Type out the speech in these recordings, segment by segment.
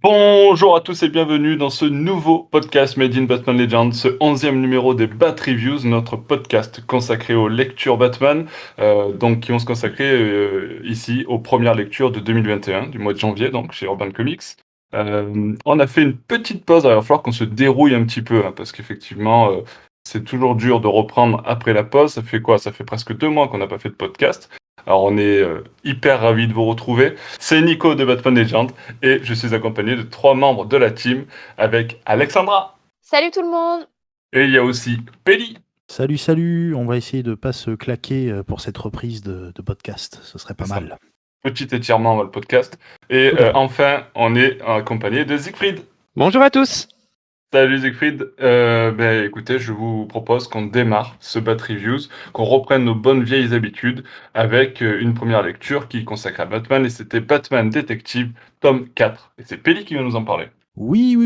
Bonjour à tous et bienvenue dans ce nouveau podcast Made in Batman Legends, ce 11e numéro des Bat Reviews, notre podcast consacré aux lectures Batman, donc qui vont se consacrer ici aux premières lectures de 2021, du mois de janvier, donc chez Urban Comics. On a fait une petite pause, alors il va falloir qu'on se dérouille un petit peu, hein, parce qu'effectivement, c'est toujours dur de reprendre après la pause. Ça fait quoi? Ça fait presque 2 mois qu'on n'a pas fait de podcast. Alors on est hyper ravis de vous retrouver. C'est Nico de Batman Legends et je suis accompagné de 3 membres de la team avec Alexandra. Salut tout le monde! Et il y a aussi Pelli. Salut, salut, on va essayer de pas se claquer pour cette reprise de podcast, ce serait pas C'est ça. mal. Petit étirement dans le podcast. Et Tout à fait. enfin, on est accompagné de Siegfried. Bonjour à tous. Salut Siegfried. Écoutez, je vous propose qu'on démarre ce Bat Reviews, qu'on reprenne nos bonnes vieilles habitudes avec une première lecture qui est consacrée à Batman, et c'était Batman Detective, tome 4. Et c'est Pelli qui va nous en parler. Oui.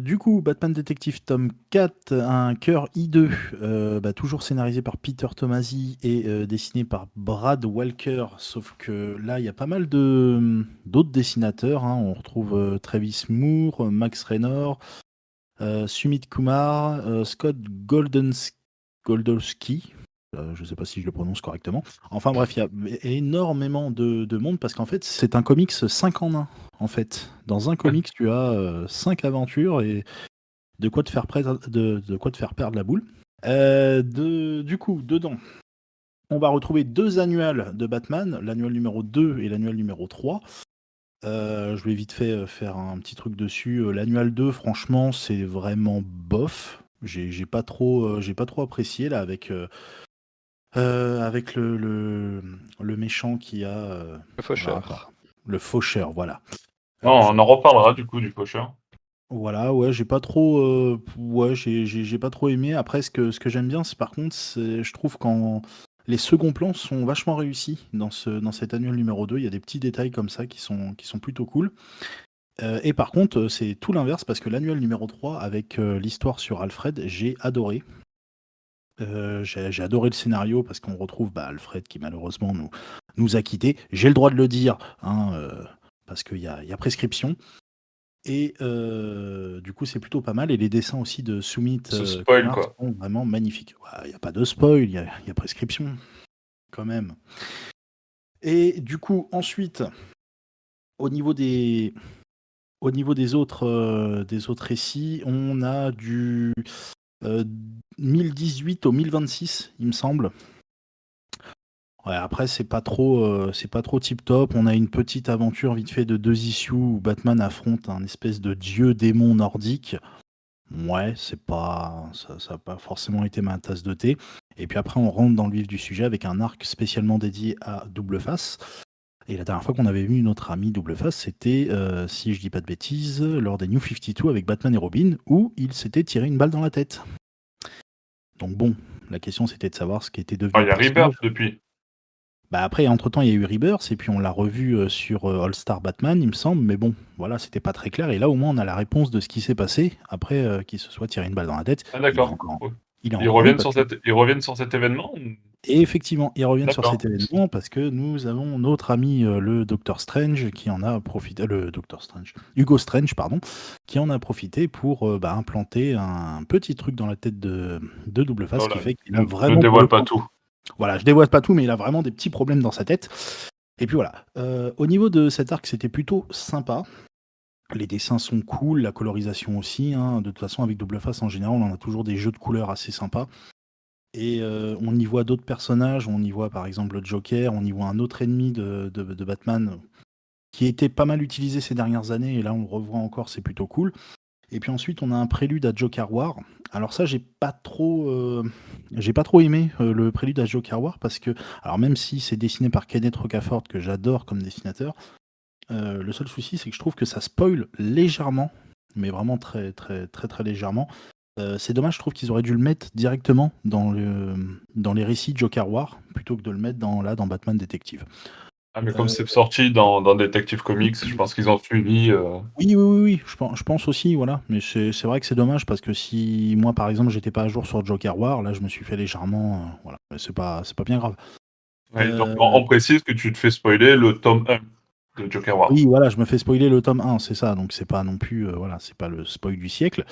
Du coup, Batman Detective tome 4, un cœur hideux, toujours scénarisé par Peter Tomasi et dessiné par Brad Walker, sauf que là, il y a pas mal d'autres dessinateurs, hein. On retrouve Travis Moore, Max Raynor, Sumit Kumar, Scott Goldowski. Je ne sais pas si je le prononce correctement. Enfin bref, il y a énormément de monde parce qu'en fait, c'est un comics 5 en 1. En fait, dans un comics, tu as 5 aventures et de quoi te faire perdre la boule. Du coup, dedans, on va retrouver 2 annuals de Batman, l'annuel numéro 2 et l'annuel numéro 3. Je vais vite fait faire un petit truc dessus. L'annual 2, franchement, c'est vraiment bof. J'ai pas trop apprécié là avec le méchant qui a Le faucheur. le faucheur, voilà. Non, on en reparlera du coup du faucheur. Voilà, ouais, j'ai pas trop, j'ai pas trop aimé. Après, ce que j'aime bien, c'est par contre, je trouve quand les seconds plans sont vachement réussis dans cet annuel numéro 2. Il y a des petits détails comme ça qui sont plutôt cool. Et par contre, c'est tout l'inverse parce que l'annuel numéro 3 avec l'histoire sur Alfred, j'ai adoré. J'ai adoré le scénario parce qu'on retrouve Alfred qui malheureusement nous a quittés. J'ai le droit de le dire, hein, parce qu'il y a prescription. Et du coup, c'est plutôt pas mal. Et les dessins aussi de Sumit Ce spoil Kumar quoi. sont vraiment magnifiques. Il n'y a pas de spoil, il y a prescription, quand même. Et du coup, ensuite, au niveau des autres récits, on a du 1018 au 1026, il me semble. Ouais, après, c'est pas trop tip top. On a une petite aventure vite fait de 2 issues où Batman affronte un espèce de dieu démon nordique. Ouais, ça a pas forcément été ma tasse de thé. Et puis après, on rentre dans le vif du sujet avec un arc spécialement dédié à Double Face. Et la dernière fois qu'on avait vu notre ami Double Face, c'était, si je dis pas de bêtises, lors des New 52 avec Batman et Robin, où il s'était tiré une balle dans la tête. Donc bon, la question c'était de savoir ce qui était devenu Il y le a personnage. Rebirth depuis. Après, entre-temps, il y a eu Rebirth, et puis on l'a revu sur All-Star Batman, il me semble, mais bon, voilà, c'était pas très clair, et là, au moins, on a la réponse de ce qui s'est passé, après qu'il se soit tiré une balle dans la tête. Ah Il est d'accord. encore, Ouais. il est Ils encore en vie, reviennent parce sur que... cet événement ou- Et effectivement, ils reviennent sur D'accord. cet événement, parce que nous avons notre ami, le Docteur Strange, qui en a profité, le Docteur Strange, Hugo Strange, pardon, qui en a profité pour implanter un petit truc dans la tête de Double Face, Voilà. qui fait qu'il a Ne vraiment, pour dévoile le pas coup, tout. voilà, je dévoile pas tout, mais il a vraiment des petits problèmes dans sa tête. Et puis voilà. Au niveau de cet arc, c'était plutôt sympa. Les dessins sont cool, la colorisation aussi, hein. De toute façon, avec Double Face, en général, on a toujours des jeux de couleurs assez sympas. Et on y voit d'autres personnages. On y voit par exemple le Joker, on y voit un autre ennemi de Batman qui a été pas mal utilisé ces dernières années. Et là, on le revoit encore, c'est plutôt cool. Et puis ensuite, on a un prélude à Joker War. Alors ça, j'ai pas trop aimé le prélude à Joker War parce que, alors même si c'est dessiné par Kenneth Rocafort, que j'adore comme dessinateur, le seul souci, c'est que je trouve que ça spoil légèrement, mais vraiment très très très très légèrement. C'est dommage, je trouve qu'ils auraient dû le mettre directement dans les récits de Joker War plutôt que de le mettre dans Batman Detective. Ah mais comme c'est sorti dans Detective Comics, je pense qu'ils ont suivi. Oui, je pense aussi, voilà. Mais c'est vrai que c'est dommage parce que si moi, par exemple, j'étais pas à jour sur Joker War, là, je me suis fait légèrement, voilà. Mais c'est pas bien grave. Ouais, donc on précise que tu te fais spoiler le tome 1. de Joker War. Oui, voilà, je me fais spoiler le tome 1, c'est ça, donc c'est pas non plus, voilà, c'est pas le spoil du siècle.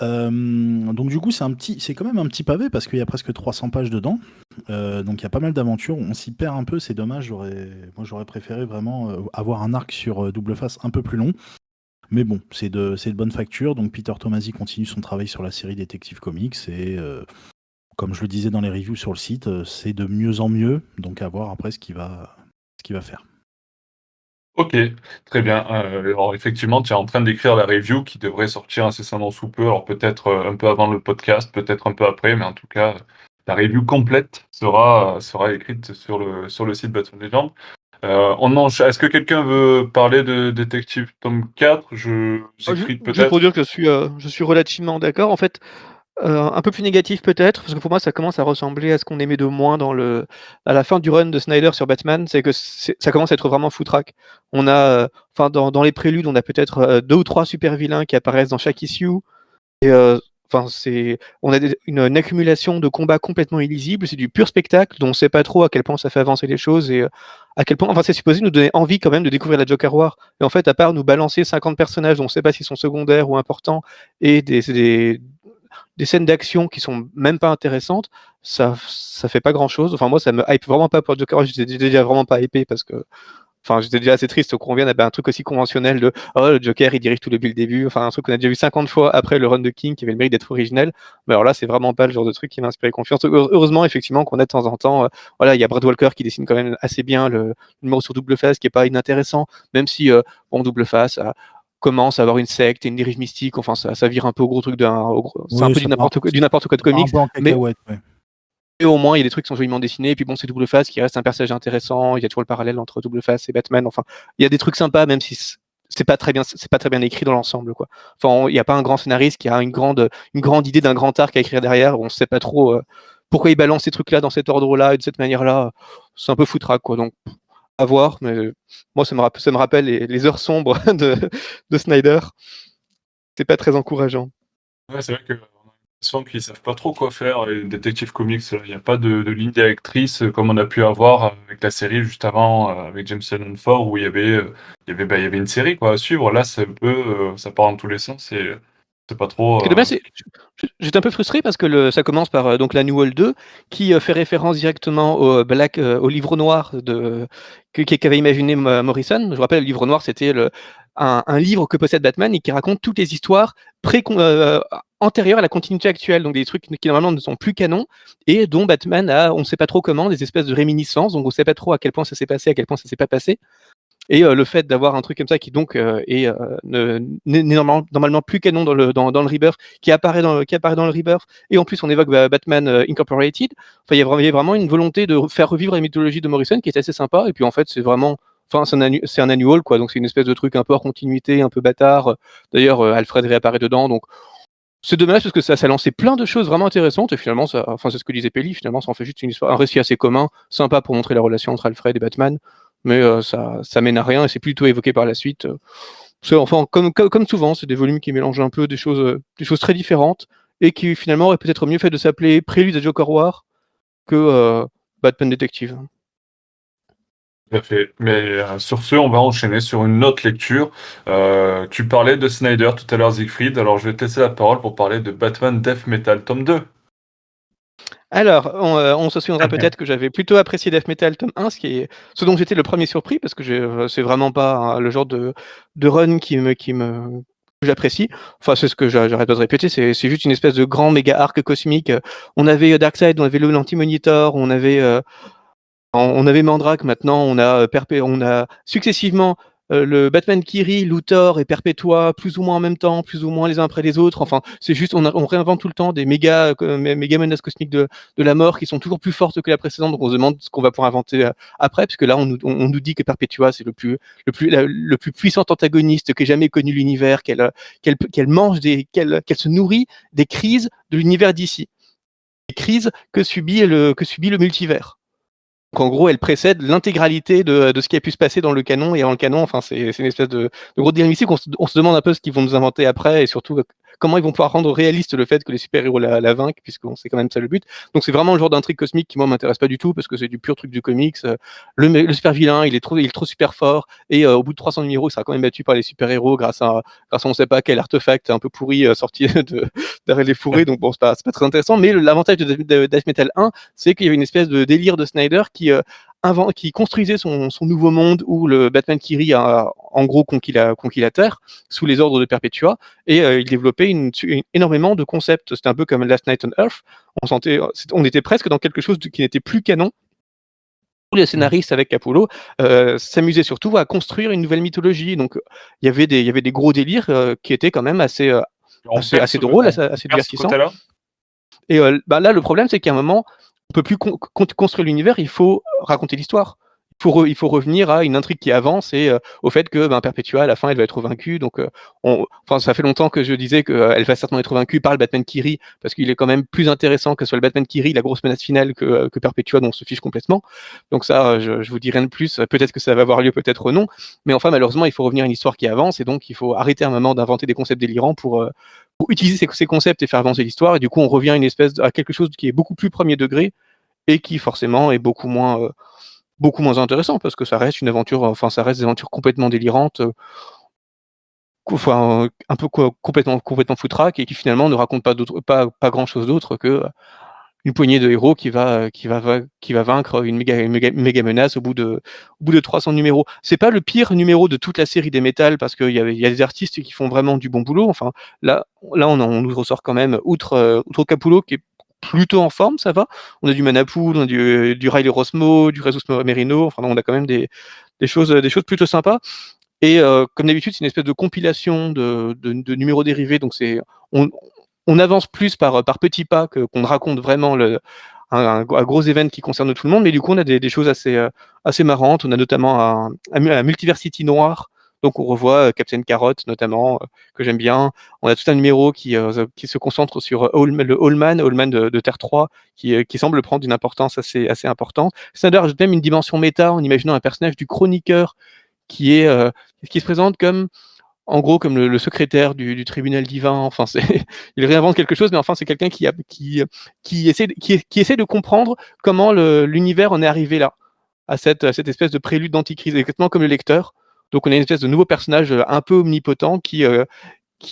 Donc du coup, c'est quand même un petit pavé parce qu'il y a presque 300 pages dedans. Donc il y a pas mal d'aventures. On s'y perd un peu, c'est dommage. Moi, j'aurais préféré vraiment avoir un arc sur Double Face un peu plus long. Mais bon, c'est de bonne facture. Donc Peter Tomasi continue son travail sur la série Detective Comics et comme je le disais dans les reviews sur le site, c'est de mieux en mieux. Donc à voir après ce qu'il va faire. Ok, très bien. Alors effectivement, tu es en train d'écrire la review qui devrait sortir incessamment sous peu. Alors peut-être un peu avant le podcast, peut-être un peu après, mais en tout cas, la review complète sera écrite sur le site Batman Legends. Est-ce que quelqu'un veut parler de Détective tome 4? J'écris Juste pour peut-être. dire que je suis relativement d'accord. En fait, un peu plus négatif peut-être, parce que pour moi, ça commence à ressembler à ce qu'on aimait de moins à la fin du run de Snyder sur Batman, c'est que ça commence à être vraiment foutraque. On a, dans les préludes, on a peut-être 2 ou 3 super vilains qui apparaissent dans chaque issue. Et on a une accumulation de combats complètement illisibles, c'est du pur spectacle dont on ne sait pas trop à quel point ça fait avancer les choses et à quel point, enfin c'est supposé nous donner envie quand même de découvrir la Joker War. Et en fait, à part nous balancer 50 personnages dont on ne sait pas s'ils sont secondaires ou importants et des scènes d'action qui sont même pas intéressantes, ça fait pas grand chose. Enfin moi ça me hype vraiment pas pour Joker War, j'étais déjà vraiment pas hypé parce que j'étais déjà assez triste qu'on revienne à un truc aussi conventionnel de le Joker il dirige tout depuis le début, enfin un truc qu'on a déjà vu 50 fois après le run de King qui avait le mérite d'être originel. Mais alors là, c'est vraiment pas le genre de truc qui m'a inspiré confiance. Heureusement, effectivement, qu'on a de temps en temps, voilà, il y a Brad Walker qui dessine quand même assez bien le numéro sur Double Face qui est pas inintéressant, même si Double Face commence à avoir une secte et une dérive mystique, enfin ça vire un peu au gros truc c'est un Oui, peu du n'importe quoi de comics, un peu en mais cacahuète, ouais. et au moins, il y a des trucs qui sont joliment dessinés. Et puis bon, c'est Double Face qui reste un personnage intéressant. Il y a toujours le parallèle entre Double Face et Batman. Enfin, il y a des trucs sympas, même si c'est pas très bien écrit dans l'ensemble, quoi. Enfin, il n'y a pas un grand scénariste qui a une grande idée d'un grand arc à écrire derrière. On ne sait pas trop pourquoi il balance ces trucs-là dans cet ordre-là et de cette manière-là. C'est un peu foutraque, quoi. Donc, à voir. Mais moi, ça me rappelle les heures sombres de Snyder. C'est pas très encourageant. Ouais, c'est vrai que on a l'impression qu'ils savent pas trop quoi faire. Les Detective Comics, il n'y a pas de ligne directrice comme on a pu avoir avec la série juste avant, avec James Tynion 4 où il y avait une série quoi à suivre. Là, c'est un peu, ça part dans tous les sens et c'est pas trop. Ce qui est dommage, j'étais un peu frustré parce que ça commence par donc la New World 2 qui fait référence directement au livre noir qu'avait imaginé Morrison. Je vous rappelle, le livre noir, c'était un livre que possède Batman et qui raconte toutes les histoires antérieures à la continuité actuelle, donc des trucs qui normalement ne sont plus canons et dont Batman a, on ne sait pas trop comment, des espèces de réminiscences, donc on ne sait pas trop à quel point ça s'est passé, à quel point ça s'est pas passé. Et le fait d'avoir un truc comme ça qui donc n'est normalement plus canon dans le Rebirth, qui apparaît dans le Rebirth, et en plus on évoque Batman Incorporated. Enfin, il y a vraiment une volonté de faire revivre la mythologie de Morrison qui est assez sympa. Et puis en fait, c'est vraiment, enfin, c'est un annual quoi, donc c'est une espèce de truc un peu hors continuité, un peu bâtard. D'ailleurs, Alfred réapparaît dedans, donc c'est dommage parce que ça lançait plein de choses vraiment intéressantes et finalement, c'est ce que disait Pelli, finalement, ça en fait juste une histoire, un récit assez commun, sympa pour montrer la relation entre Alfred et Batman, mais ça mène à rien et c'est plutôt évoqué par la suite. Enfin, comme souvent, c'est des volumes qui mélangent un peu des choses très différentes et qui finalement auraient peut-être mieux fait de s'appeler Prélude à Joker War que Batman Detective. Tout à fait. Mais sur ce, on va enchaîner sur une autre lecture. Tu parlais de Snyder tout à l'heure, Siegfried. Alors je vais te laisser la parole pour parler de Batman Death Metal tome 2. Alors, on se souviendra peut-être que j'avais plutôt apprécié Death Metal tome 1, ce dont j'étais le premier surpris, parce que c'est vraiment pas le genre de run que j'apprécie. Enfin, c'est ce que j'arrête pas de répéter, c'est juste une espèce de grand méga arc cosmique. On avait Darkseid, on avait l'Anti-Monitor, on avait Mandrake, maintenant on a successivement le Batman Kiri, Luthor et Perpetua, plus ou moins en même temps, plus ou moins les uns après les autres. Enfin, c'est juste, on réinvente tout le temps des méga menaces cosmiques de la mort qui sont toujours plus fortes que la précédente. Donc on se demande ce qu'on va pouvoir inventer après, puisque là on nous dit que Perpetua c'est le plus puissant antagoniste qu'ait jamais connu l'univers, qu'elle se nourrit des crises de l'univers d'ici, des crises que subit le multivers. Donc en gros, elle précède l'intégralité de ce qui a pu se passer dans le canon et dans le canon. Enfin, c'est une espèce de gros délire mystique. On se demande un peu ce qu'ils vont nous inventer après et surtout comment ils vont pouvoir rendre réaliste le fait que les super-héros la vainquent, puisque c'est quand même ça le but. Donc c'est vraiment le genre d'intrigue cosmique qui moi m'intéresse pas du tout parce que c'est du pur truc du comics. Le super vilain, il est trop super fort et au bout de 300 numéros, il sera quand même battu par les super-héros grâce à on sait pas quel artefact un peu pourri sorti d'arrêt les fourrés. Donc bon, c'est pas très intéressant. Mais l'avantage de Death Metal 1, c'est qu'il y avait une espèce de délire de Snyder qui construisait son nouveau monde où le Batman Kiri a en gros conquis la Terre sous les ordres de Perpetua et il développait énormément de concepts. C'était un peu comme Last Night on Earth. On était presque dans quelque chose qui n'était plus canon. Les scénaristes avec Capullo s'amusaient surtout à construire une nouvelle mythologie. Donc il y avait des gros délires qui étaient quand même assez drôles, assez divertissants. Et là, le problème, c'est qu'à un moment, on peut plus construire l'univers, il faut raconter l'histoire. Il faut revenir à une intrigue qui avance et au fait que Perpetua, à la fin, elle va être vaincue. Donc, ça fait longtemps que je disais qu'elle va certainement être vaincue par le Batman Kiri, parce qu'il est quand même plus intéressant que ce soit le Batman Kiri, la grosse menace finale, que Perpetua, dont on se fiche complètement. Donc ça, je vous dis rien de plus. Peut-être que ça va avoir lieu, peut-être non. Mais enfin, malheureusement, il faut revenir à une histoire qui avance et donc il faut arrêter un moment d'inventer des concepts délirants pour utiliser ces concepts et faire avancer l'histoire. Et du coup, on revient à quelque chose qui est beaucoup plus premier degré et qui forcément est beaucoup moins intéressant parce que ça reste une aventure, ça reste des aventures complètement délirantes, un peu complètement foutraque et qui finalement ne raconte pas grand chose d'autre que une poignée de héros qui va vaincre une méga menace au bout de 300 numéros. C'est pas le pire numéro de toute la série des Metal parce qu'il y a des artistes qui font vraiment du bon boulot. Enfin, là on nous ressort quand même, outre Capullo qui est plutôt en forme, ça va. On a du Manapool, on a du Riley Rossmo, du Jesus Merino. Enfin, on a quand même des choses plutôt sympas. Et comme d'habitude, c'est une espèce de compilation de numéros dérivés. Donc on avance plus par petits pas qu'on raconte vraiment un gros événement qui concerne tout le monde. Mais du coup, on a des choses assez marrantes. On a notamment un Multiversity noir. Donc on revoit Captain Carrot notamment, que j'aime bien. On a tout un numéro qui se concentre sur le Allman de Terre 3, qui semble prendre une importance assez importante. Snyder ajoute même une dimension méta en imaginant un personnage du chroniqueur qui se présente comme, en gros, comme le secrétaire du tribunal divin. Enfin, il réinvente quelque chose, mais enfin, c'est quelqu'un qui essaie de comprendre comment l'univers en est arrivé là, à cette espèce de prélude d'anticrise, exactement comme le lecteur. Donc, on a une espèce de nouveau personnage un peu omnipotent qui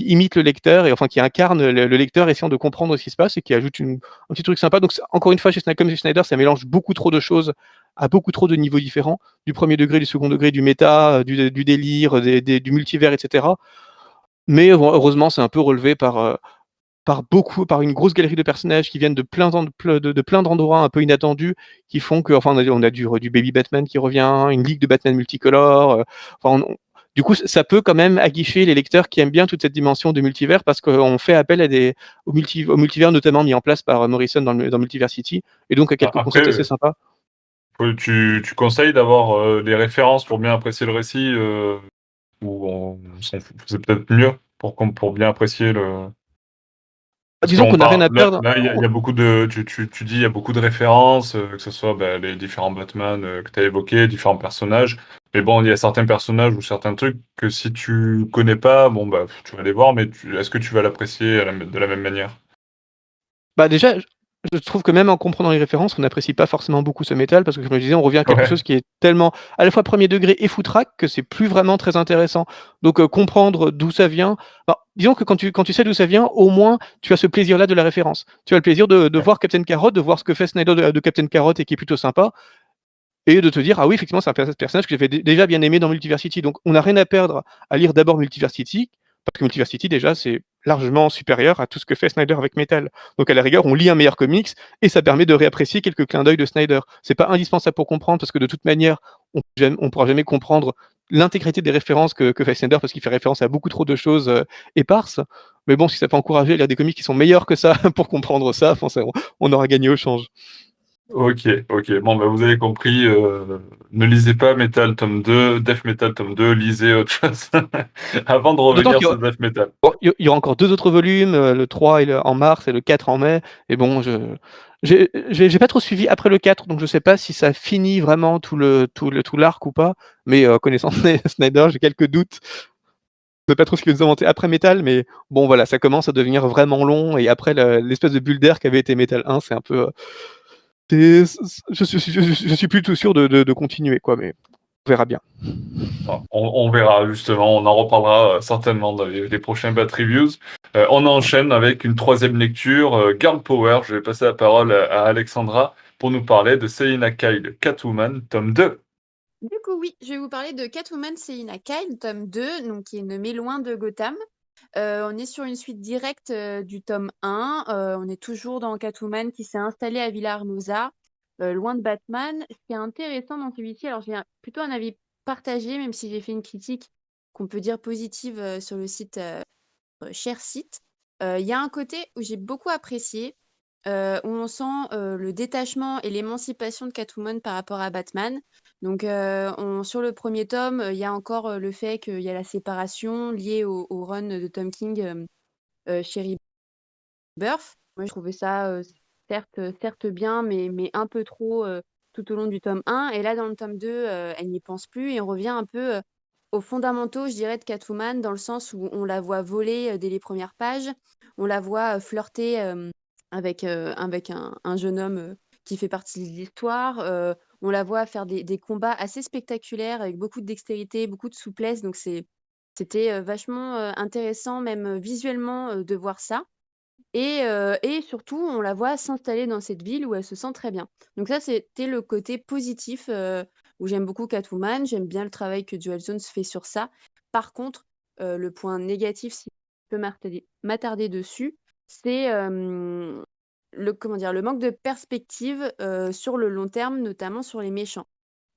imite le lecteur et enfin qui incarne le lecteur essayant de comprendre ce qui se passe et qui ajoute un petit truc sympa. Donc, encore une fois, comme chez Snyder, ça mélange beaucoup trop de choses à beaucoup trop de niveaux différents, du premier degré, du second degré, du méta, du délire, du multivers, etc. Mais heureusement, c'est un peu relevé par une grosse galerie de personnages qui viennent de plein d'endroits un peu inattendus, qui font que, enfin, on a du Baby Batman qui revient, une ligue de Batman multicolore. Du coup, ça peut quand même aguicher les lecteurs qui aiment bien toute cette dimension de multivers parce qu'on fait appel au multivers notamment mis en place par Morrison dans Multiversity et donc à quelques concepts assez sympas. Tu conseilles d'avoir des références pour bien apprécier le récit ou c'est peut-être mieux pour bien apprécier le... Disons qu'on n'a rien à perdre. Là, il y a beaucoup de... Tu dis il y a beaucoup de références, que ce soit les différents Batman que tu as évoqués, différents personnages. Mais bon, il y a certains personnages ou certains trucs que si tu connais pas, bon, tu vas les voir, mais est-ce que tu vas l'apprécier de la même manière? Déjà, je trouve que même en comprenant les références, on n'apprécie pas forcément beaucoup ce métal parce que, comme je disais, on revient à quelque chose qui est tellement à la fois premier degré et foutraque que c'est plus vraiment très intéressant. Donc, comprendre d'où ça vient. Disons que quand tu sais d'où ça vient, au moins tu as ce plaisir-là de la référence. Tu as le plaisir de voir Captain Carrot, de voir ce que fait Snyder de Captain Carrot et qui est plutôt sympa. Et de te dire, ah oui, effectivement, c'est un personnage que j'avais déjà bien aimé dans Multiversity. Donc, on n'a rien à perdre à lire d'abord Multiversity, parce que Multiversity, déjà, c'est largement supérieur à tout ce que fait Snyder avec Metal. Donc, à la rigueur, on lit un meilleur comics, et ça permet de réapprécier quelques clins d'œil de Snyder. C'est pas indispensable pour comprendre, parce que de toute manière, on pourra jamais comprendre l'intégrité des références que fait Snyder, parce qu'il fait référence à beaucoup trop de choses éparses. Mais bon, si ça peut encourager à lire des comics qui sont meilleurs que ça pour comprendre ça, on aura gagné au change. Ok. Bon, vous avez compris. Ne lisez pas Metal tome 2, Death Metal tome 2, lisez autre chose avant de revenir sur Death Metal. Il y aura encore 2 autres volumes, le 3 en mars et le 4 en mai. Et bon, J'ai pas trop suivi après le 4, donc je sais pas si ça finit vraiment tout l'arc ou pas, mais connaissant Snyder, j'ai quelques doutes. Je sais pas trop ce qu'ils nous ont inventé après Metal, mais bon voilà, ça commence à devenir vraiment long et après l'espèce de bulle d'air qu'avait été Metal 1, c'est un peu, je suis plus tout sûr de continuer quoi, mais on verra bien. Bon, on verra justement, on en reparlera certainement dans les prochains Bat Reviews. On enchaîne avec une troisième lecture, Girl Power. Je vais passer la parole à Alexandra pour nous parler de Selina Kyle, Catwoman, tome 2. Du coup, oui, je vais vous parler de Catwoman Selina Kyle, tome 2, donc qui est nommé Loin de Gotham. On est sur une suite directe du tome 1. On est toujours dans Catwoman qui s'est installée à Villa Hermosa, loin de Batman. Ce qui est intéressant dans celui-ci, alors j'ai plutôt un avis partagé, même si j'ai fait une critique qu'on peut dire positive sur le site Cher Site. Il y a un côté où j'ai beaucoup apprécié, où on sent le détachement et l'émancipation de Catwoman par rapport à Batman. Donc, sur le premier tome, il y a encore le fait qu'il y a la séparation liée au run de Tom King chez Rebirth. Moi, je trouvais ça certes bien, mais un peu trop tout au long du tome 1. Et là, dans le tome 2, elle n'y pense plus et on revient un peu aux fondamentaux, je dirais, de Catwoman, dans le sens où on la voit voler dès les premières pages, on la voit flirter avec un jeune homme qui fait partie de l'histoire. On la voit faire des combats assez spectaculaires avec beaucoup de dextérité, beaucoup de souplesse. Donc c'était vachement intéressant, même visuellement, de voir ça. Et surtout, on la voit s'installer dans cette ville où elle se sent très bien. Donc ça, c'était le côté positif où j'aime beaucoup Catwoman. J'aime bien le travail que Joel Jones fait sur ça. Par contre, le point négatif, si je peux m'attarder dessus, c'est comment dire, le manque de perspective sur le long terme, notamment sur les méchants.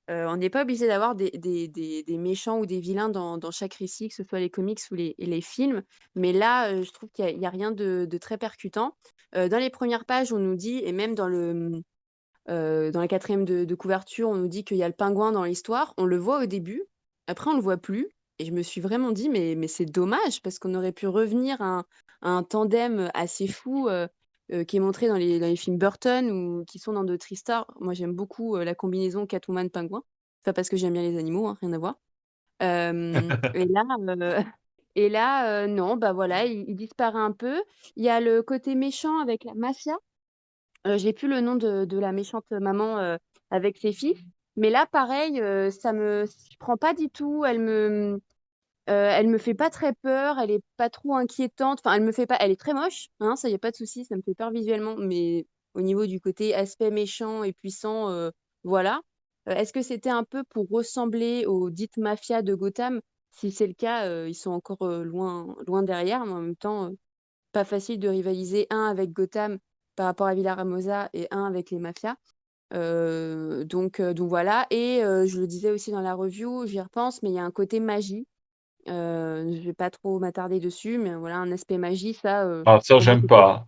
On n'est pas obligé d'avoir des méchants ou des vilains dans chaque récit, que ce soit les comics ou les films. Mais là, je trouve qu'il y a rien de très percutant. Dans les premières pages, on nous dit, et même dans la quatrième de couverture, on nous dit qu'il y a le pingouin dans l'histoire. On le voit au début, après on le voit plus. Et je me suis vraiment dit, mais c'est dommage, parce qu'on aurait pu revenir à un tandem assez fou qui est montré dans les films Burton ou qui sont dans d'autres histoires. Moi, j'aime beaucoup la combinaison Catwoman-pingouin. Pas parce que j'aime bien les animaux, hein, rien à voir. Et là, non, bah voilà, il disparaît un peu. Il y a le côté méchant avec la mafia. J'ai plus le nom de la méchante maman avec ses fils. Mais là, pareil, je prends pas du tout. Elle me fait pas très peur. Elle est pas trop inquiétante. Enfin, elle me fait pas. Elle est très moche, hein, ça y a pas de souci. Ça me fait peur visuellement. Mais au niveau du côté aspect méchant et puissant, voilà. Est-ce que c'était un peu pour ressembler aux dites mafias de Gotham? Si c'est le cas, ils sont encore loin, loin derrière. Mais en même temps, pas facile de rivaliser un avec Gotham par rapport à Villa-Ramosa et un avec les mafias. Donc voilà. Et je le disais aussi dans la review, j'y repense, mais il y a un côté magie. Je vais pas trop m'attarder dessus, mais voilà, un aspect magie, ça, Ah, ça, pour moi, j'aime c'était. pas.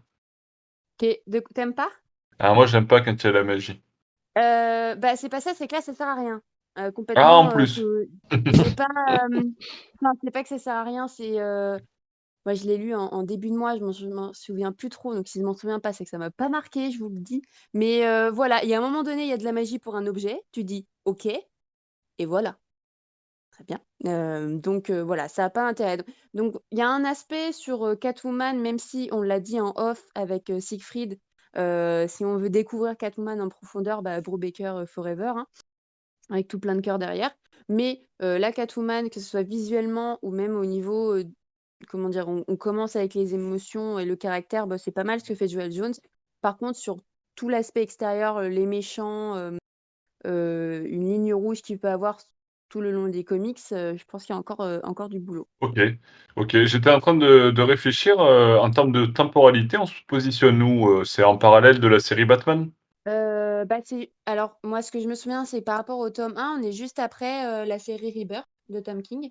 T'aimes pas? Ah, moi, j'aime pas quand il y a la magie. Bah, c'est pas ça, c'est que là, ça sert à rien. Ah, en Complètement, plus. c'est pas. Non, c'est pas que ça sert à rien, c'est. Moi, je l'ai lu en début de mois, je m'en souviens plus trop. Donc, si je m'en souviens pas, c'est que ça m'a pas marqué, je vous le dis. Mais voilà, il y a un moment donné, il y a de la magie pour un objet. Tu dis OK, et voilà. Très bien. Donc voilà, ça a pas d'intérêt. Donc il y a un aspect sur Catwoman, même si on l'a dit en off avec Siegfried, si on veut découvrir Catwoman en profondeur, bah, Brubaker Forever, hein, avec tout plein de cœur derrière. Mais la Catwoman, que ce soit visuellement ou même au niveau comment dire, on commence avec les émotions et le caractère, bah, c'est pas mal ce que fait Joel Jones. Par contre, sur tout l'aspect extérieur, les méchants, une ligne rouge qu'il peut avoir tout le long des comics, je pense qu'il y a encore du boulot. Ok, ok. J'étais en train de réfléchir en termes de temporalité, on se positionne où? C'est en parallèle de la série Batman? Bah, alors moi, ce que je me souviens, c'est par rapport au tome 1, on est juste après la série Rebirth de Tom King.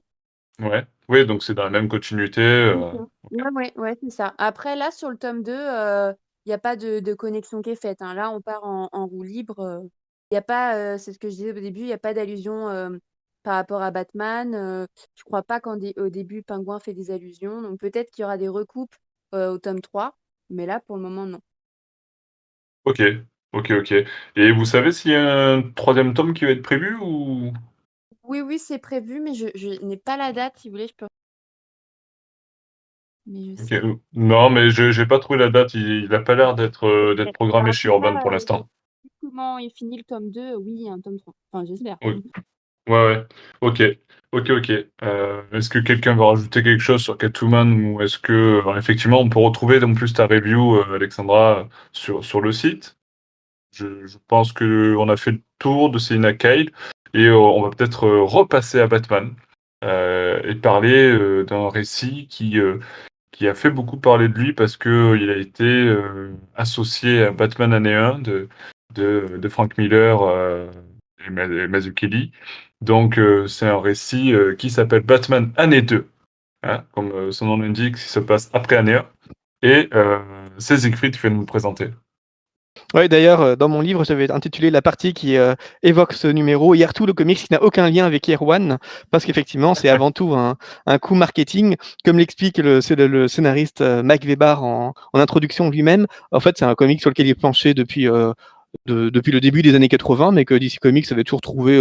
Ouais. Oui, donc c'est dans la même continuité. C'est ça. Ouais, ouais, ouais, c'est ça. Après, là, sur le tome 2, il n'y a pas de connexion qui est faite, hein. Là, on part en roue libre. Il y a pas, c'est ce que je disais au début, il n'y a pas d'allusion par rapport à Batman. Je crois pas au début, Pingouin fait des allusions. Donc peut-être qu'il y aura des recoupes au tome 3, mais là, pour le moment, non. Ok, ok. Et vous savez s'il y a un troisième tome qui va être prévu ou... Oui, oui, c'est prévu, mais je n'ai pas la date. Si vous voulez, je peux. Mais je Ok, sais. non, mais je j'ai pas trouvé la date. Il a pas l'air d'être Ok. programmé En chez tout Urban cas, pour l'instant. comment il finit le tome 2, oui, il y a un tome 3. Enfin, j'espère. Oui. Ouais. Ok. Ok. Est-ce que quelqu'un veut rajouter quelque chose sur Catwoman ou est-ce que effectivement on peut retrouver en plus ta review, Alexandra, sur le site? Je pense que on a fait le tour de Selina Kyle et on va peut-être repasser à Batman et parler d'un récit qui a fait beaucoup parler de lui parce que il a été associé à Batman année 1 de Frank Miller et Mazzucchelli. Donc c'est un récit qui s'appelle Batman année 2, hein, comme son nom l'indique, qui se passe après année 1. Et c'est Siegfried qui va nous le présenter. Ouais, d'ailleurs, dans mon livre, j'avais intitulé la partie qui évoque ce numéro Year 2, le comics qui n'a aucun lien avec Year 1, parce qu'effectivement, c'est avant tout un coup marketing. Comme l'explique le scénariste Mike Weber en introduction lui-même, en fait, c'est un comic sur lequel il est planché depuis le début des années 80, mais que DC Comics avait toujours trouvé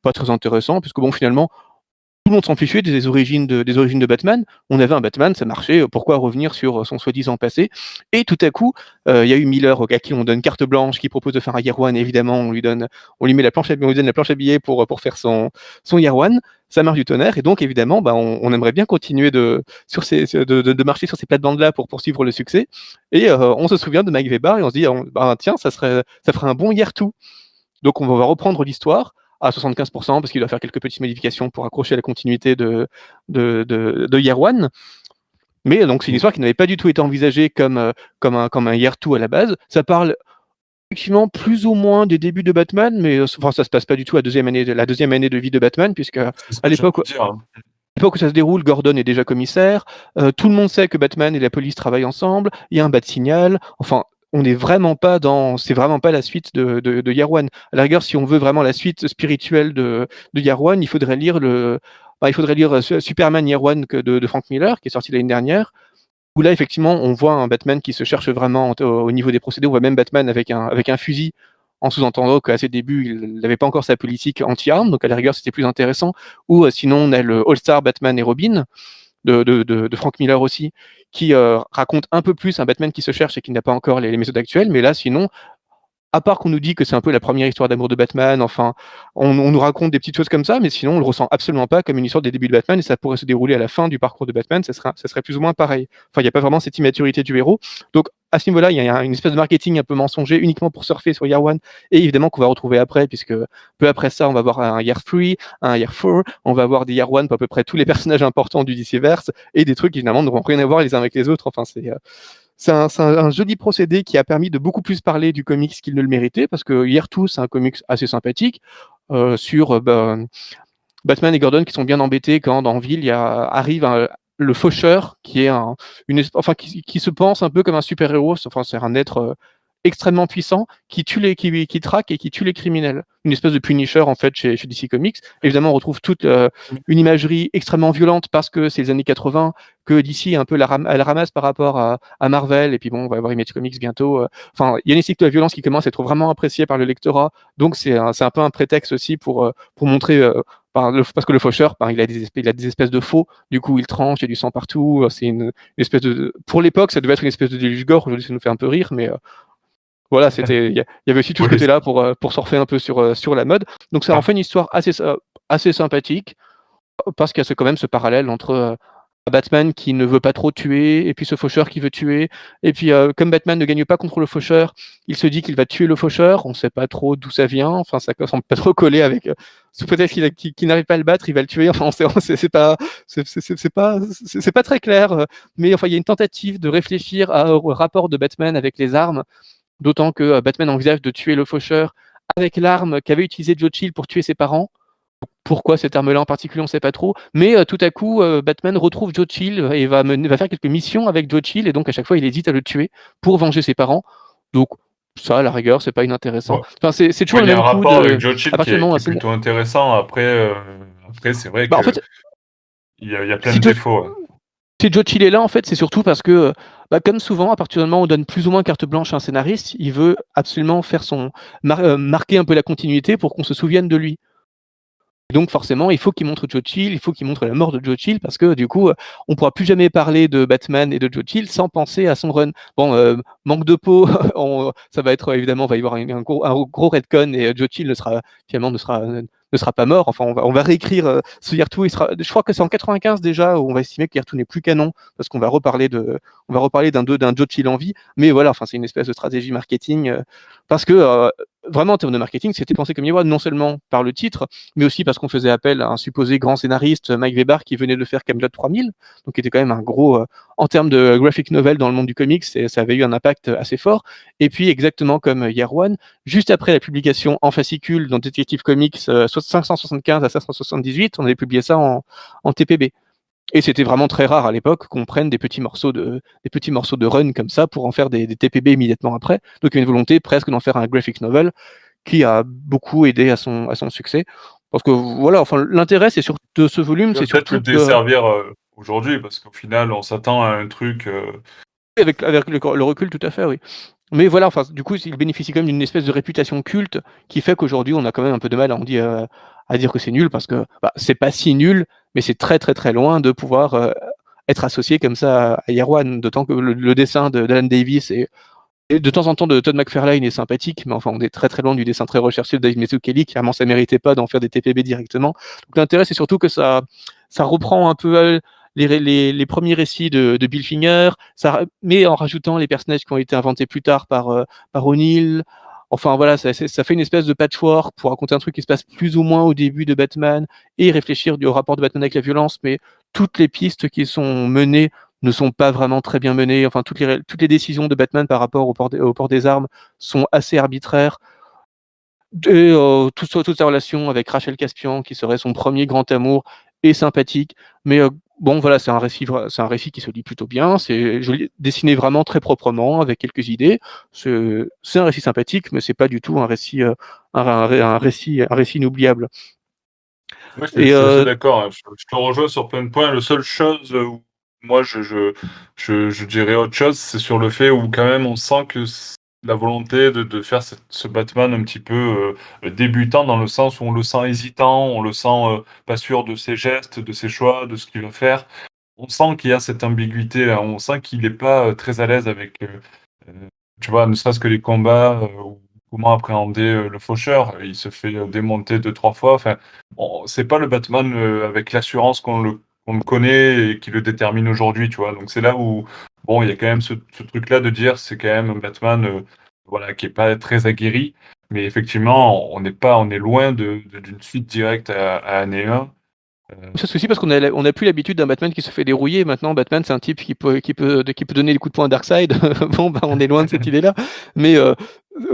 pas très intéressant, puisque bon, finalement, tout le monde s'en fichait des origines de Batman. On avait un Batman, ça marchait. Pourquoi revenir sur son soi-disant passé? Et tout à coup, il y a eu Miller à qui on donne carte blanche, qui propose de faire un Year One. Évidemment, on lui met on lui donne la planche à billets pour faire son Year One. Ça marche du tonnerre. Et donc, évidemment, bah, on aimerait bien continuer de marcher sur ces plates-bandes-là pour poursuivre le succès. Et on se souvient de Mike Weber et on se dit, bah, tiens, ça ferait un bon Year 2. Donc on va reprendre l'histoire à 75% parce qu'il doit faire quelques petites modifications pour accrocher à la continuité de Year One. Mais donc c'est une histoire qui n'avait pas du tout été envisagée comme un Year 2 à la base. Ça parle effectivement plus ou moins des débuts de Batman, mais enfin, ça se passe pas du tout à la deuxième année de vie de Batman, puisque C'est ce à que j'allais l'époque dire, hein. où ça se déroule, Gordon est déjà commissaire. Tout le monde sait que Batman et la police travaillent ensemble. Il y a un Bat-Signal. Enfin, on n'est vraiment pas dans. C'est vraiment pas la suite de Year One. À la rigueur, si on veut vraiment la suite spirituelle de Year One, il faudrait lire Superman Year One de Frank Miller, qui est sorti l'année dernière. Où là, effectivement, on voit un Batman qui se cherche vraiment au niveau des procédés. On voit même Batman avec un fusil, en sous-entendant qu'à ses débuts, il n'avait pas encore sa politique anti-armes, donc à la rigueur, c'était plus intéressant. Ou sinon, on a le All-Star Batman et Robin de Frank Miller aussi, qui raconte un peu plus un Batman qui se cherche et qui n'a pas encore les méthodes actuelles. Mais là, sinon, à part qu'on nous dit que c'est un peu la première histoire d'amour de Batman, enfin, on nous raconte des petites choses comme ça, mais sinon, on le ressent absolument pas comme une histoire des débuts de Batman, et ça pourrait se dérouler à la fin du parcours de Batman, ça serait plus ou moins pareil. Enfin, il n'y a pas vraiment cette immaturité du héros. Donc, à ce niveau-là, il y a une espèce de marketing un peu mensonger uniquement pour surfer sur Year One, et évidemment qu'on va retrouver après, puisque peu après ça, on va voir un Year 3, un Year 4, on va voir des Year One pour à peu près tous les personnages importants du DCverse, et des trucs qui finalement n'auront rien à voir les uns avec les autres. Enfin, c'est un joli procédé qui a permis de beaucoup plus parler du comics qu'il ne le méritait, parce que Year 2, c'est un comics assez sympathique sur Batman et Gordon qui sont bien embêtés quand dans Ville arrive le faucheur qui est qui se pense un peu comme un super-héros. Enfin, c'est un être extrêmement puissant qui traque et qui tue les criminels. Une espèce de Punisher en fait chez DC Comics. Évidemment, on retrouve toute une imagerie extrêmement violente parce que c'est les années 80 que DC un peu elle ramasse par rapport à Marvel. Et puis bon, on va avoir Image Comics bientôt. Enfin, il y a une cycle de violence qui commence à être vraiment appréciée par le lectorat. Donc c'est un peu un prétexte aussi pour montrer parce que le faucheur, il a des espèces de faux, du coup il tranche, il y a du sang partout, c'est une espèce de... Pour l'époque, ça devait être une espèce de déluge gore, aujourd'hui ça nous fait un peu rire, mais voilà, il y avait aussi tout ce Oui, côté-là pour surfer un peu sur la mode. Donc ça en fait une histoire assez sympathique, parce qu'il y a quand même ce parallèle entre Batman qui ne veut pas trop tuer, et puis ce faucheur qui veut tuer. Et puis, comme Batman ne gagne pas contre le faucheur, il se dit qu'il va tuer le faucheur. On ne sait pas trop d'où ça vient. Enfin, ça ne semble pas trop coller avec. Sous prétexte qu'il n'arrive pas à le battre, il va le tuer. Enfin, c'est pas très clair. Mais enfin, il y a une tentative de réfléchir au rapport de Batman avec les armes, d'autant que Batman envisage de tuer le faucheur avec l'arme qu'avait utilisée Joe Chill pour tuer ses parents. Pourquoi cette arme-là en particulier, on ne sait pas trop. Mais tout à coup, Batman retrouve Joe Chill et va faire quelques missions avec Joe Chill. Et donc, à chaque fois, il hésite à le tuer pour venger ses parents. Donc, ça, à la rigueur, c'est pas inintéressant. bon. Enfin, c'est toujours Il le y a un même coup rapport avec de. Joe Chill À partir du moment qui où est plutôt intéressant. Après, c'est vrai en que fait, il y a plein si de Joe, défauts. Si Joe Chill est là, en fait, c'est surtout parce que, comme souvent, à partir du moment où on donne plus ou moins carte blanche à un scénariste, il veut absolument faire marquer un peu la continuité pour qu'on se souvienne de lui. Donc forcément, il faut qu'il montre Joe Chill, il faut qu'il montre la mort de Joe Chill, parce que du coup, on pourra plus jamais parler de Batman et de Joe Chill sans penser à son run. Bon, manque de peau, ça va être évidemment, va y avoir un gros retcon et Joe Chill finalement ne sera pas mort. Enfin, on va réécrire ce Year 2. Je crois que c'est en 95 déjà où on va estimer que Year 2 n'est plus canon parce qu'on va reparler d'un Joe Chill en vie. Mais voilà, enfin, c'est une espèce de stratégie marketing parce que vraiment en termes de marketing, c'était pensé comme Year 1 non seulement par le titre, mais aussi parce qu'on faisait appel à un supposé grand scénariste, Mike Weber, qui venait de faire Camelot 3000, donc qui était quand même un gros, en termes de graphic novel dans le monde du comics, ça avait eu un impact assez fort. Et puis, exactement comme Year One, juste après la publication en fascicule dans Detective Comics 575 à 578, on avait publié ça en TPB. Et c'était vraiment très rare à l'époque qu'on prenne des petits morceaux de run comme ça pour en faire des TPB immédiatement après. Donc il y a une volonté presque d'en faire un graphic novel qui a beaucoup aidé à son succès. Parce que voilà, enfin l'intérêt de ce volume, c'est Peut-être surtout le desservir aujourd'hui, parce qu'au final, on s'attend à un truc. avec le recul, tout à fait, oui. Mais voilà, enfin, du coup, il bénéficie quand même d'une espèce de réputation culte qui fait qu'aujourd'hui, on a quand même un peu de mal à dire que c'est nul parce que c'est pas si nul, mais c'est très très très loin de pouvoir être associé comme ça à Year One. D'autant que le dessin d'Alan Davis et de temps en temps de Todd McFarlane est sympathique, mais enfin, on est très très loin du dessin très recherché de Dave Mazzucchelli. Clairement, ça méritait pas d'en faire des TPB directement. Donc l'intérêt, c'est surtout que ça reprend un peu les premiers récits de Bill Finger, mais en rajoutant les personnages qui ont été inventés plus tard par O'Neill. Enfin voilà, ça fait une espèce de patchwork pour raconter un truc qui se passe plus ou moins au début de Batman et réfléchir au rapport de Batman avec la violence, mais toutes les pistes qui sont menées ne sont pas vraiment très bien menées. Enfin, toutes les décisions de Batman par rapport au port des armes sont assez arbitraires. Et toute sa relation avec Rachel Caspian, qui serait son premier grand amour, est sympathique. Mais bon, voilà, c'est un récit qui se lit plutôt bien. C'est dessiné vraiment très proprement, avec quelques idées. C'est un récit sympathique, mais c'est pas du tout un récit, un récit inoubliable. Ouais, je suis assez d'accord, hein. Je te rejoins sur plein de points. La seule chose où moi je dirais autre chose, c'est sur le fait où quand même on sent que la volonté de faire ce Batman un petit peu débutant, dans le sens où on le sent hésitant, on le sent pas sûr de ses gestes, de ses choix, de ce qu'il va faire. On sent qu'il y a cette ambiguïté, hein. On sent qu'il n'est pas très à l'aise avec, tu vois, ne serait-ce que les combats, ou comment appréhender le faucheur. Il se fait démonter 2-3 fois. Enfin, c'est pas le Batman avec l'assurance qu'on le connaît et qui le détermine aujourd'hui, tu vois. Donc c'est là où, bon, il y a quand même ce truc-là de dire c'est quand même un Batman voilà, qui est pas très aguerri. Mais effectivement, on est loin d'une suite directe à année 1. C'est aussi parce qu'on a plus l'habitude d'un Batman qui se fait dérouiller. Maintenant, Batman, c'est un type qui peut donner des coups de poing à Darkseid. Bon, on est loin de cette idée-là. Mais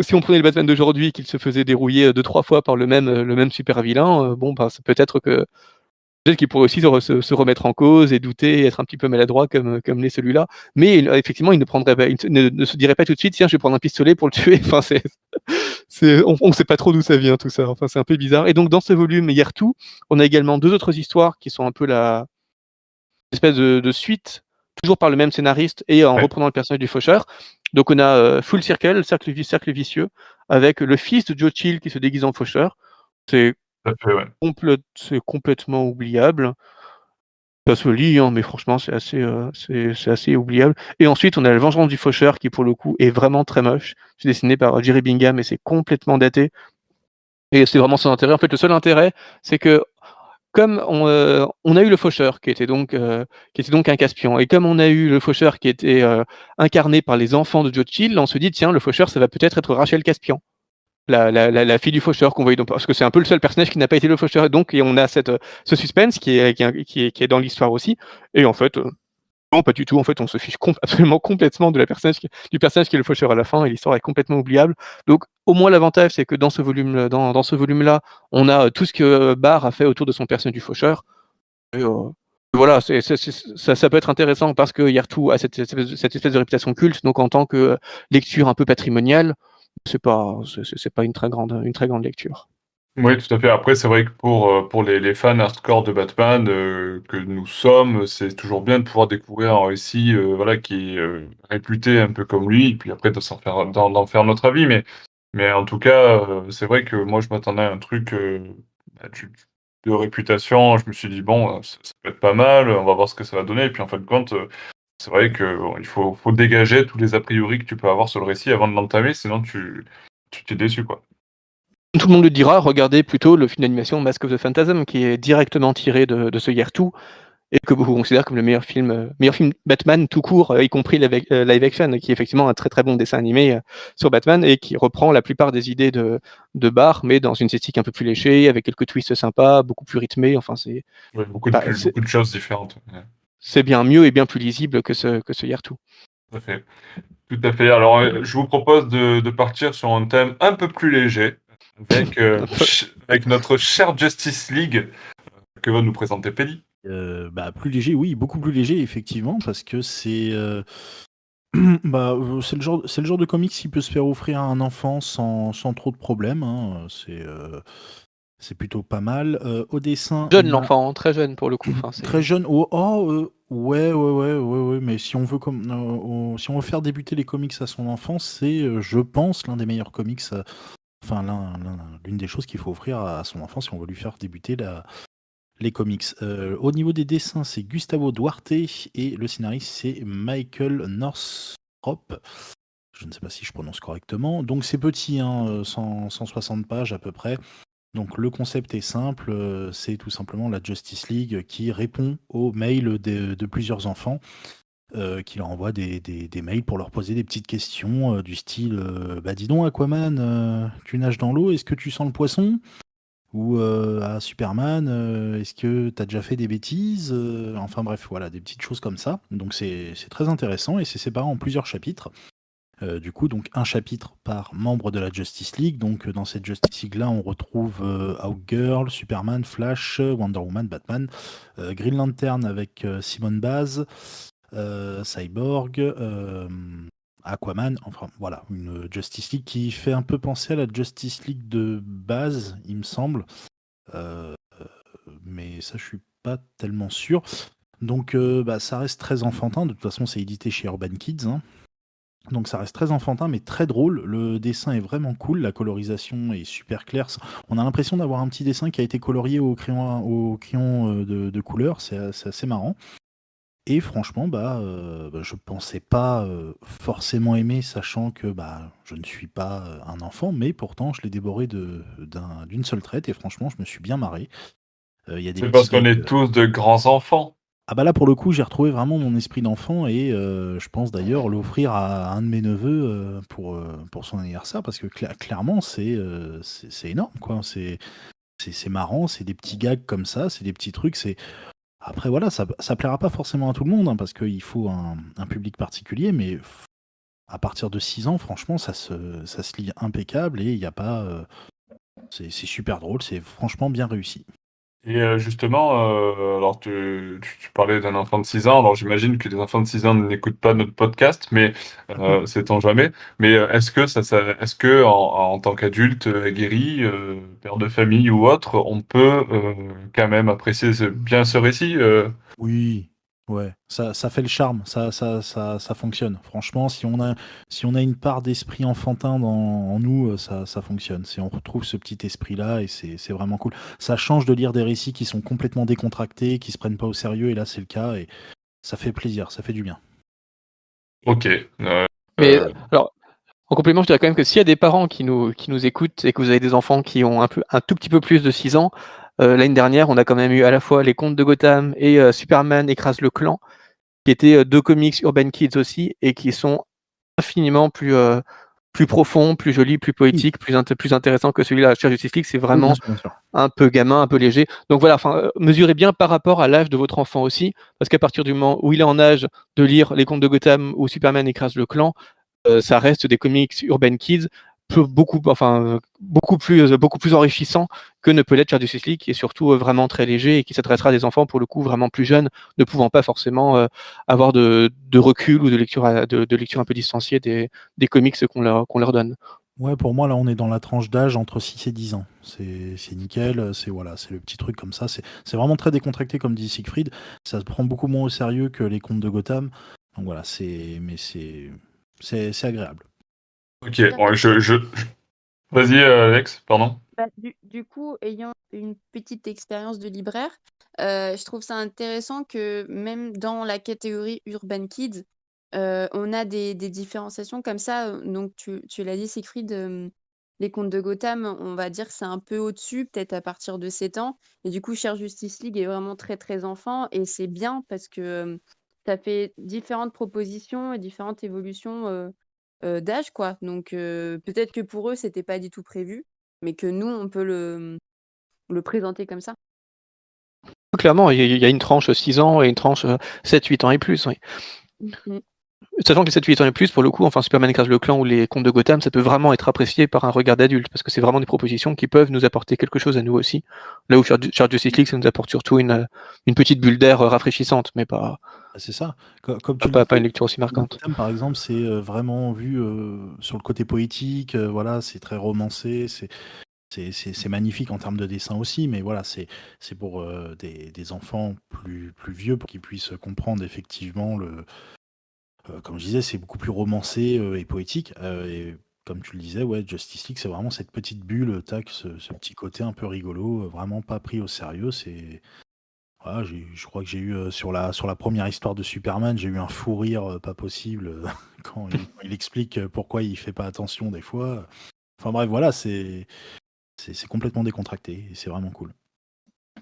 si on prenait le Batman d'aujourd'hui, qu'il se faisait dérouiller 2-3 fois par le même super vilain, c'est peut-être qu'il pourrait aussi se remettre en cause et douter et être un petit peu maladroit comme l'est celui-là. Mais effectivement, il ne se dirait pas tout de suite, tiens, je vais prendre un pistolet pour le tuer. Enfin, on ne sait pas trop d'où ça vient tout ça. Enfin, c'est un peu bizarre. Et donc dans ce volume Year 2, on a également 2 autres histoires qui sont un peu la espèce de suite, toujours par le même scénariste et en reprenant le personnage du faucheur. Donc on a Full Circle, cercle vicieux, avec le fils de Joe Chill qui se déguise en faucheur. C'est complètement oubliable. Ça se lit, hein, mais franchement, c'est assez oubliable. Et ensuite, on a La Vengeance du Faucheur, qui pour le coup est vraiment très moche. C'est dessiné par Jerry Bingham et c'est complètement daté. Et c'est vraiment son intérêt. En fait, le seul intérêt, c'est que comme on a eu le Faucheur, qui était donc un Caspian, et comme on a eu le Faucheur qui était incarné par les enfants de Joe Chill, on se dit, tiens, le Faucheur, ça va peut-être être Rachel Caspian. La fille du faucheur qu'on voyait, donc, parce que c'est un peu le seul personnage qui n'a pas été le faucheur, et on a ce suspense qui est dans l'histoire aussi, et en fait, non, pas du tout, en fait, on se fiche absolument complètement du personnage qui est le faucheur à la fin, et l'histoire est complètement oubliable. Donc, au moins, l'avantage, c'est que dans ce volume-là, on a tout ce que Barr a fait autour de son personnage du faucheur, et voilà, ça peut être intéressant parce que Year 2 a cette espèce de réputation culte, donc en tant que lecture un peu patrimoniale, c'est pas une très grande lecture. Oui, tout à fait. Après, c'est vrai que pour les fans hardcore de Batman que nous sommes, c'est toujours bien de pouvoir découvrir un récit voilà, qui est réputé un peu comme lui, et puis après d'en faire notre avis. Mais en tout cas, c'est vrai que moi, je m'attendais à un truc bah, de réputation. Je me suis dit, bon, ça peut être pas mal, on va voir ce que ça va donner. Et puis en fin de compte, c'est vrai que bon, faut dégager tous les a priori que tu peux avoir sur le récit avant de l'entamer, sinon tu t'es déçu, quoi. Tout le monde le dira, regardez plutôt le film d'animation Mask of the Phantasm, qui est directement tiré de ce Year 2, et que beaucoup considèrent comme le meilleur film Batman tout court, y compris live action, qui est effectivement un très très bon dessin animé sur Batman, et qui reprend la plupart des idées de Barr, mais dans une esthétique un peu plus léchée, avec quelques twists sympas, beaucoup plus rythmés, enfin Ouais, bah, beaucoup de choses différentes. Ouais, c'est bien mieux et bien plus lisible que ce Year 2. tout à fait. Tout à fait. Alors, je vous propose de partir sur un thème un peu plus léger avec, avec notre chère Justice League que va nous présenter Pelli. Plus léger, oui, beaucoup plus léger, effectivement, parce que c'est le genre de comics qui peut se faire offrir à un enfant sans trop de problèmes, hein. C'est plutôt pas mal. Au dessin, Jeune on a l'enfant, hein, très jeune pour le coup. Enfin, très jeune. Ouais, mais si on veut si on veut faire débuter les comics à son enfant, c'est, je pense, l'un des meilleurs comics. Enfin, l'une des choses qu'il faut offrir à son enfant si on veut lui faire débuter les comics. Au niveau des dessins, c'est Gustavo Duarte et le scénariste, c'est Michael Northrop. Je ne sais pas si je prononce correctement. Donc c'est petit, hein, 160 pages à peu près. Donc le concept est simple, c'est tout simplement la Justice League qui répond aux mails de plusieurs enfants, qui leur envoient des mails pour leur poser des petites questions du style bah dis donc Aquaman, tu nages dans l'eau, est-ce que tu sens le poisson? Ou à Superman, est-ce que tu as déjà fait des bêtises? Enfin bref, voilà, des petites choses comme ça. Donc c'est très intéressant et c'est séparé en plusieurs chapitres. Du coup, donc un chapitre par membre de la Justice League. Donc dans cette Justice League-là, on retrouve Hawkgirl, Superman, Flash, Wonder Woman, Batman, Green Lantern avec Simone Baz, Cyborg, Aquaman. Enfin voilà, une Justice League qui fait un peu penser à la Justice League de base, il me semble. Euh, mais ça, je suis pas tellement sûr. Donc ça reste très enfantin. De toute façon, c'est édité chez Urban Kids, hein. Donc ça reste très enfantin, mais très drôle. Le dessin est vraiment cool, la colorisation est super claire. On a l'impression d'avoir un petit dessin qui a été colorié au crayon de couleur. C'est assez marrant. Et franchement, je pensais pas forcément aimer, sachant que je ne suis pas un enfant, mais pourtant je l'ai dévoré d'une seule traite. Et franchement, je me suis bien marré. Il y a des C'est petits parce qu'on gags. est tous de grands enfants. Ah bah là pour le coup j'ai retrouvé vraiment mon esprit d'enfant et je pense d'ailleurs l'offrir à un de mes neveux pour son anniversaire parce que clairement c'est énorme quoi, c'est marrant, c'est des petits gags comme ça, c'est des petits trucs, c'est après voilà ça plaira pas forcément à tout le monde hein, parce qu'il faut un public particulier mais à partir de 6 ans franchement ça se lit impeccable et il y a pas c'est super drôle, c'est franchement bien réussi. Et justement, alors tu parlais d'un enfant de 6 ans, alors j'imagine que les enfants de 6 ans n'écoutent pas notre podcast, mais sait-on jamais. Mais est-ce que en tant qu'adulte aguerri, père de famille ou autre, on peut quand même apprécier bien ce récit Oui, ouais, ça fait le charme, ça fonctionne. Franchement, si on a une part d'esprit enfantin en nous, ça fonctionne. Si on retrouve ce petit esprit-là, et c'est vraiment cool. Ça change de lire des récits qui sont complètement décontractés, qui se prennent pas au sérieux, et là c'est le cas, et ça fait plaisir, ça fait du bien. Ok. Mais alors, en complément, je dirais quand même que s'il y a des parents qui nous écoutent et que vous avez des enfants qui ont un tout petit peu plus de 6 ans, l'année dernière, on a quand même eu à la fois Les Contes de Gotham et Superman écrase le clan, qui étaient deux comics Urban Kids aussi, et qui sont infiniment plus profonds, plus jolis, plus Oui, poétiques, plus intéressants que celui-là. Chez Justice League, c'est oui, bien vraiment sûr, bien sûr. un peu gamin, un peu léger. Donc voilà, mesurez bien par rapport à l'âge de votre enfant aussi, parce qu'à partir du moment où il est en âge de lire Les Contes de Gotham ou Superman écrase le clan, ça reste des comics Urban Kids beaucoup plus enrichissants que ne peut l'être Justice League, qui est surtout vraiment très léger et qui s'adressera à des enfants pour le coup vraiment plus jeunes, ne pouvant pas forcément avoir de recul ou de lecture un peu distanciée des comics qu'on leur donne. Ouais, pour moi, là, on est dans la tranche d'âge entre 6 et 10 ans. C'est nickel, c'est voilà, c'est le petit truc comme ça. C'est vraiment très décontracté, comme dit Siegfried. Ça se prend beaucoup moins au sérieux que les contes de Gotham. Donc voilà, c'est agréable. Ok, ouais, vas-y, Alex, pardon. Du coup, ayant une petite expérience de libraire, je trouve ça intéressant que même dans la catégorie Urban Kids, on a des différenciations comme ça. Donc, tu l'as dit, Siegfried, les contes de Gotham, on va dire que c'est un peu au-dessus, peut-être à partir de 7 ans. Et du coup, Cher Justice League est vraiment très, très enfant. Et c'est bien parce que ça fait différentes propositions et différentes évolutions d'âge, quoi. Donc, peut-être que pour eux, c'était pas du tout prévu, mais que nous, on peut le présenter comme ça. Clairement, il y a une tranche 6 ans et une tranche 7-8 ans et plus, oui. Mmh. Sachant que les 7-8 ans et plus, pour le coup, enfin Superman écrase le clan ou les contes de Gotham, ça peut vraiment être apprécié par un regard d'adulte, parce que c'est vraiment des propositions qui peuvent nous apporter quelque chose à nous aussi. Là où Cher Justice League, ça nous apporte surtout une petite bulle d'air rafraîchissante, mais pas, Ah, c'est ça. Comme tu le pas disais, une lecture aussi marquante. Gotham, par exemple, c'est vraiment vu sur le côté poétique. Voilà, c'est très romancé. C'est magnifique en termes de dessin aussi, mais voilà, c'est pour des enfants plus vieux pour qu'ils puissent comprendre effectivement comme je disais, c'est beaucoup plus romancé et poétique. Et comme tu le disais, ouais, Justice League, c'est vraiment cette petite bulle, tac, ce petit côté un peu rigolo, vraiment pas pris au sérieux. Voilà, je crois que j'ai eu sur la première histoire de Superman, j'ai eu un fou rire pas possible quand il explique pourquoi il fait pas attention des fois. Enfin bref, voilà, c'est complètement décontracté et c'est vraiment cool.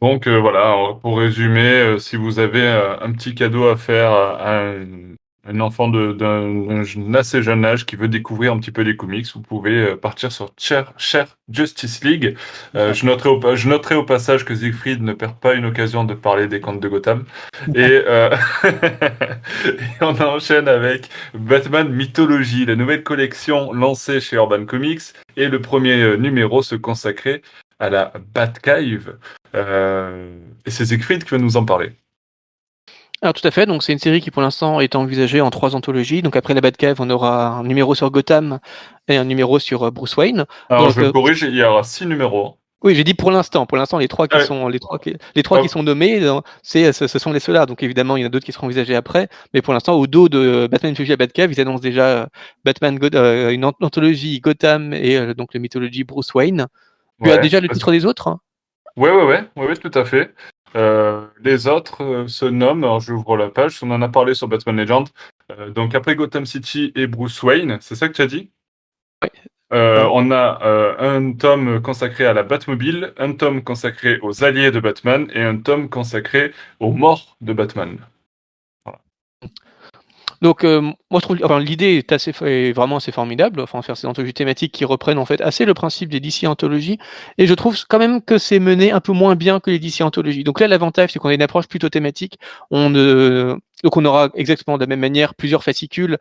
Donc voilà, pour résumer, si vous avez un petit cadeau à faire à un enfant d'un assez jeune âge qui veut découvrir un petit peu les comics, vous pouvez partir sur Cher Justice League. Ça. Je noterai au passage que Siegfried ne perd pas une occasion de parler des contes de Gotham. Et, et on enchaîne avec Batman Mythologie, la nouvelle collection lancée chez Urban Comics, et le premier numéro se consacrait à la Batcave. Et c'est Siegfried qui va nous en parler. Alors tout à fait, donc c'est une série qui pour l'instant est envisagée en 3 anthologies. Donc après la Batcave, on aura un numéro sur Gotham et un numéro sur Bruce Wayne. Alors Donc je corrige, il y aura 6 numéros. oui, j'ai dit pour l'instant. Pour l'instant, les trois qui Ouais. sont qui sont nommés, ce sont les ceux-là. Donc évidemment, il y en a d'autres qui seront envisagés après. Mais pour l'instant, au dos de Batman Fury à Batcave, ils annoncent déjà une anthologie Gotham et donc la mythologie Bruce Wayne. Tu as Ouais, déjà le titre des autres, hein? ouais, tout à fait. Les autres se nomment, alors j'ouvre la page, on en a parlé sur Batman Legend. Donc après Gotham City et Bruce Wayne, c'est ça que tu as dit? Ouais. Euh, On a un tome consacré à la Batmobile, un tome consacré aux alliés de Batman et un tome consacré aux morts de Batman. Voilà. Donc moi je trouve, enfin l'idée est vraiment assez formidable, enfin faire ces anthologies thématiques qui reprennent en fait assez le principe des DC anthologies, et je trouve quand même que c'est mené un peu moins bien que les DC anthologies. Donc là l'avantage c'est qu'on a une approche plutôt thématique, donc on aura exactement de la même manière plusieurs fascicules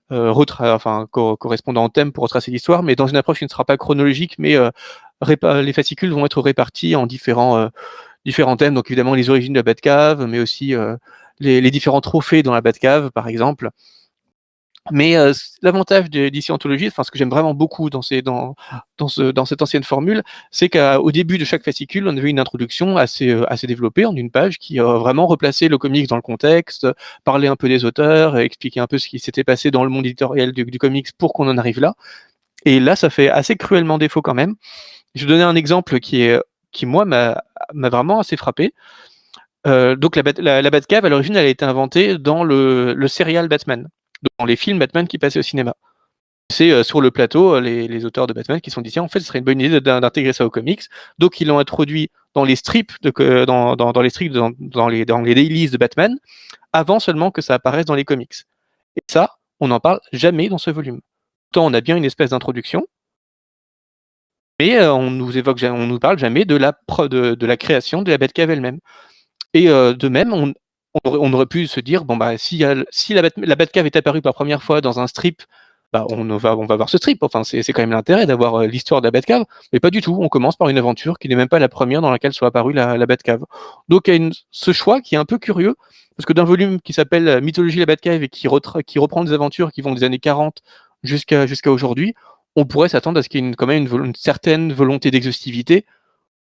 correspondant au thème pour retracer l'histoire, mais dans une approche qui ne sera pas chronologique, mais les fascicules vont être répartis en différents thèmes, donc évidemment les origines de la Batcave, mais aussi les différents trophées dans la Batcave, par exemple. Mais l'avantage d'ici Anthologie, enfin ce que j'aime vraiment beaucoup dans cette ancienne formule, c'est qu'au début de chaque fascicule, on avait une introduction assez développée en une page qui vraiment replaçait le comics dans le contexte, parlait un peu des auteurs, expliquait un peu ce qui s'était passé dans le monde éditorial du comics pour qu'on en arrive là. Et là, ça fait assez cruellement défaut quand même. Je vais donner un exemple qui moi m'a vraiment assez frappé. Donc la Batcave, à l'origine, elle a été inventée dans le serial Batman, dans les films Batman qui passaient au cinéma. C'est sur le plateau, les auteurs de Batman qui se sont dit tiens, en fait, ce serait une bonne idée d'intégrer ça aux comics. Donc ils l'ont introduit dans les strips, dans les strips, dans les dailies de Batman, avant seulement que ça apparaisse dans les comics. Et ça, on n'en parle jamais dans ce volume. Tant on a bien une espèce d'introduction, mais on nous parle jamais de la création de la Batcave elle-même. Et de même, on aurait pu se dire bon bah si la Batcave est apparue pour la première fois dans un strip, bah on va voir ce strip. Enfin c'est quand même l'intérêt d'avoir l'histoire de la Batcave, mais pas du tout. On commence par une aventure qui n'est même pas la première dans laquelle soit apparue la Batcave. Donc il y a ce choix qui est un peu curieux parce que d'un volume qui s'appelle Mythologie de la Batcave et qui reprend des aventures qui vont des années 40 jusqu'à aujourd'hui, on pourrait s'attendre à ce qu'il y ait quand même une certaine volonté d'exhaustivité,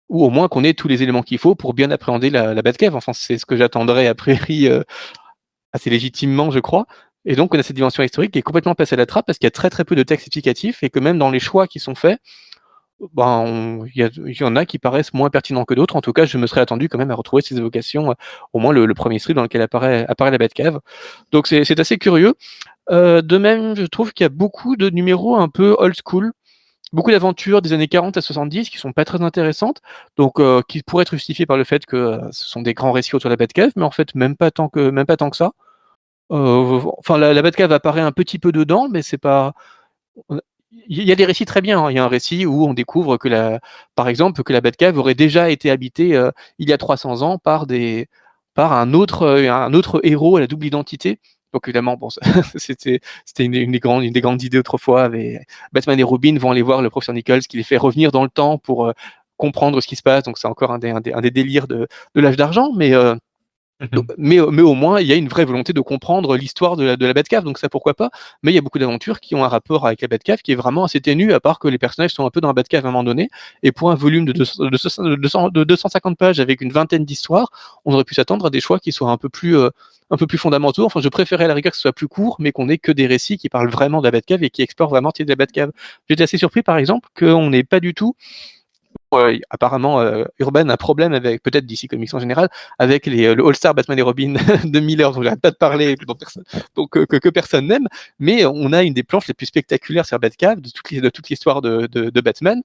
ou au moins qu'on ait tous les éléments qu'il faut pour bien appréhender la Batcave. Enfin, c'est ce que j'attendrais a priori assez légitimement, je crois. Et donc, on a cette dimension historique qui est complètement passée à la trappe parce qu'il y a très très peu de textes explicatifs et que même dans les choix qui sont faits, il y en a qui paraissent moins pertinents que d'autres. En tout cas, je me serais attendu quand même à retrouver ces évocations, au moins le premier strip dans lequel apparaît la Batcave. Donc c'est assez curieux. De même, je trouve qu'il y a beaucoup de numéros un peu old school, beaucoup d'aventures des années 40 à 70 qui sont pas très intéressantes, donc qui pourraient être justifiées par le fait que ce sont des grands récits autour de la Batcave, mais en fait même pas tant que ça. Enfin, la Batcave apparaît un petit peu dedans, mais c'est pas. Il y a des récits très bien, hein. Il y a un récit où on découvre par exemple, que la Batcave aurait déjà été habitée il y a 300 ans par un autre héros à la double identité. Donc évidemment, bon, c'était une des grandes idées autrefois. Batman et Robin vont aller voir le professeur Nichols qui les fait revenir dans le temps pour comprendre ce qui se passe. Donc c'est encore un des délires de l'âge d'argent, mais au moins, il y a une vraie volonté de comprendre l'histoire de la Batcave, donc ça pourquoi pas. Mais il y a beaucoup d'aventures qui ont un rapport avec la Batcave qui est vraiment assez ténu, à part que les personnages sont un peu dans la Batcave à un moment donné. Et pour un volume de 250 pages avec une vingtaine d'histoires, on aurait pu s'attendre à des choix qui soient un peu plus fondamentaux. Enfin, je préférais à la rigueur que ce soit plus court, mais qu'on ait que des récits qui parlent vraiment de la Batcave et qui explorent vraiment le de la Batcave. J'étais assez surpris, par exemple, qu'on n'ait pas du tout apparemment, Urban a un problème avec, peut-être DC Comics en général, avec le All-Star Batman et Robin de Miller, dont j'arrête pas de parler, que personne n'aime, mais on a une des planches les plus spectaculaires sur Batcave de toute l'histoire de Batman.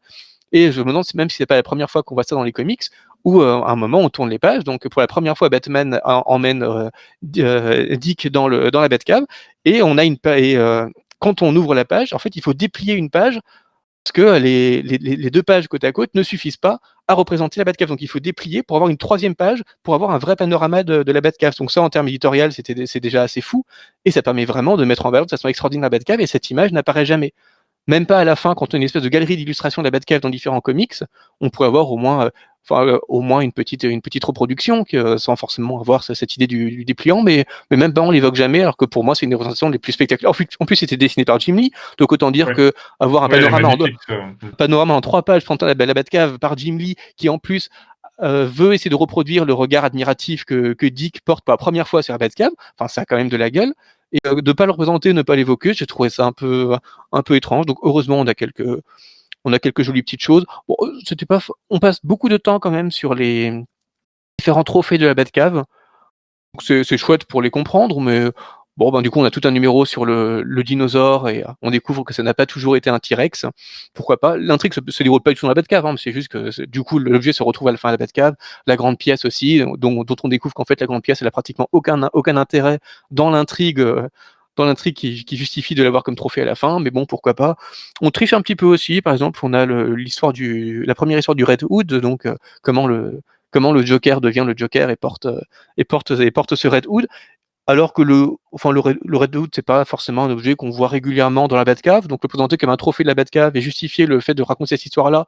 Et je me demande même si c'est pas la première fois qu'on voit ça dans les comics, où à un moment on tourne les pages. Donc pour la première fois, Batman emmène Dick dans la Batcave, et on a quand on ouvre la page, en fait, il faut déplier une page parce que les deux pages côte à côte ne suffisent pas à représenter la Batcave. Donc il faut déplier pour avoir une troisième page, pour avoir un vrai panorama de la Batcave. Donc ça, en termes éditorial, c'est déjà assez fou, et ça permet vraiment de mettre en valeur de façon extraordinaire la Batcave, et cette image n'apparaît jamais. Même pas à la fin, quand on a une espèce de galerie d'illustrations de la Batcave dans différents comics, on pourrait avoir au moins une petite reproduction, sans forcément avoir cette idée du dépliant, mais même pas on l'évoque jamais, alors que pour moi c'est une des représentations les plus spectaculaires. En plus c'était dessiné par Jim Lee, donc autant dire que avoir un panorama en 3 pages présentant la Batcave par Jim Lee, qui en plus veut essayer de reproduire le regard admiratif que Dick porte pour la première fois sur la Batcave, enfin ça a quand même de la gueule. Et de ne pas le représenter, ne pas l'évoquer, j'ai trouvé ça un peu étrange. Donc heureusement, on a quelques jolies petites choses. Bon, on passe beaucoup de temps quand même sur les différents trophées de la Batcave. Donc c'est chouette pour les comprendre, mais bon, du coup, on a tout un numéro sur le dinosaure, et on découvre que ça n'a pas toujours été un T-Rex. Pourquoi pas? L'intrigue se déroule pas du tout dans la Batcave, hein, mais c'est juste que du coup, l'objet se retrouve à la fin de la Batcave. La grande pièce aussi, dont on découvre qu'en fait, la grande pièce, elle a pratiquement aucun intérêt dans l'intrigue. Qui justifie de l'avoir comme trophée à la fin, mais bon, pourquoi pas. On triche un petit peu aussi, par exemple, on a la première histoire du Red Hood, donc comment le Joker devient le Joker et porte ce Red Hood, alors que le Red Hood, c'est pas forcément un objet qu'on voit régulièrement dans la Batcave, donc le présenter comme un trophée de la Batcave et justifier le fait de raconter cette histoire-là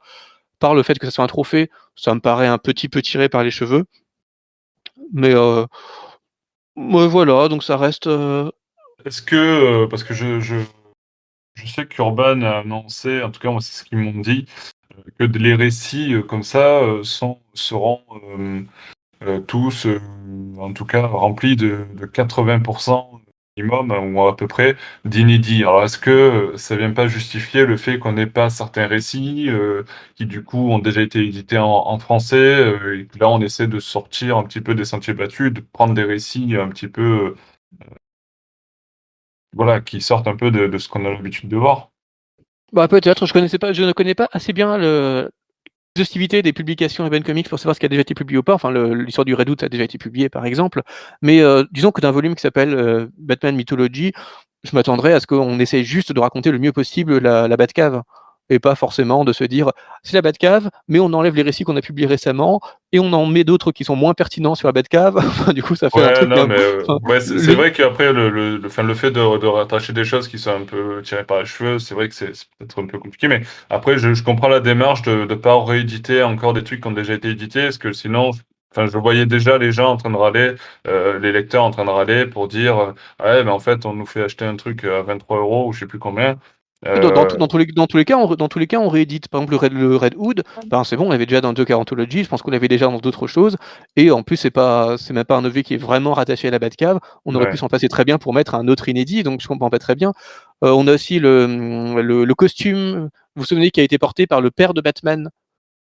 par le fait que ça soit un trophée, ça me paraît un petit peu tiré par les cheveux. Mais voilà, donc ça reste. Est-ce que, parce que je sais qu'Urban a annoncé, en tout cas moi c'est ce qu'ils m'ont dit, que les récits comme ça seront tous, en tout cas remplis de 80% minimum, ou à peu près, d'inédits. Alors est-ce que ça vient pas justifier le fait qu'on n'ait pas certains récits qui du coup ont déjà été édités en français, et que là on essaie de sortir un petit peu des sentiers battus, de prendre des récits un petit peu voilà, qui sortent un peu de ce qu'on a l'habitude de voir? Peut-être, je ne connais pas assez bien l'exhaustivité des publications Urban Comics pour savoir ce qui a déjà été publié ou pas. Enfin, l'histoire du Red Hood a déjà été publiée, par exemple. Mais disons que d'un volume qui s'appelle Batman Mythology, je m'attendrais à ce qu'on essaye juste de raconter le mieux possible la Batcave, et pas forcément de se dire c'est la Batcave, mais on enlève les récits qu'on a publiés récemment et on en met d'autres qui sont moins pertinents sur la Batcave. Enfin, du coup, ça fait un Ouais, truc. non, mais ouais, c'est Le- vrai qu'après le fait de rattacher des choses qui sont un peu tirées par les cheveux, c'est vrai que c'est peut-être un peu compliqué. Mais après, je comprends la démarche de ne pas rééditer encore des trucs qui ont déjà été édités, parce que sinon, enfin, je voyais déjà les gens en train de râler, les lecteurs en train de râler pour dire, ouais, mais en fait, on nous fait acheter un truc à 23 € ou je sais plus combien. Dans tous les cas, on réédite. Par exemple, le Red Hood, ben, c'est bon, on l'avait déjà dans Joker Anthology, je pense qu'on l'avait déjà dans d'autres choses. Et en plus, c'est même pas un objet qui est vraiment rattaché à la Batcave. On aurait pu s'en passer très bien pour mettre un autre inédit, donc je comprends pas très bien. On a aussi le costume, vous vous souvenez, qui a été porté par le père de Batman.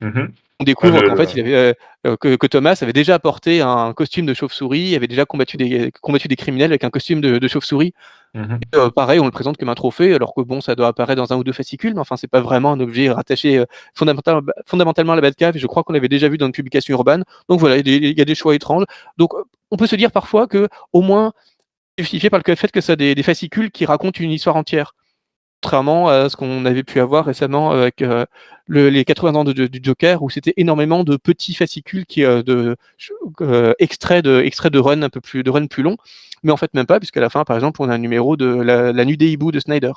On découvre qu'en fait, que Thomas avait déjà porté un costume de chauve-souris, avait déjà combattu des criminels avec un costume de chauve-souris. Pareil, on le présente comme un trophée, alors que bon, ça doit apparaître dans un ou deux fascicules, mais enfin, c'est pas vraiment un objet rattaché fondamentalement à la Batcave, et je crois qu'on l'avait déjà vu dans une publication urbaine. Donc voilà, il y a des choix étranges. Donc on peut se dire parfois que, au moins, justifié par le fait que ça a des fascicules qui racontent une histoire entière. Contrairement à ce qu'on avait pu avoir récemment avec les 80 ans du Joker, où c'était énormément de petits fascicules extraits de run de run plus long, mais en fait même pas, puisqu'à la fin, par exemple, on a un numéro de la nuit des hiboux de Snyder,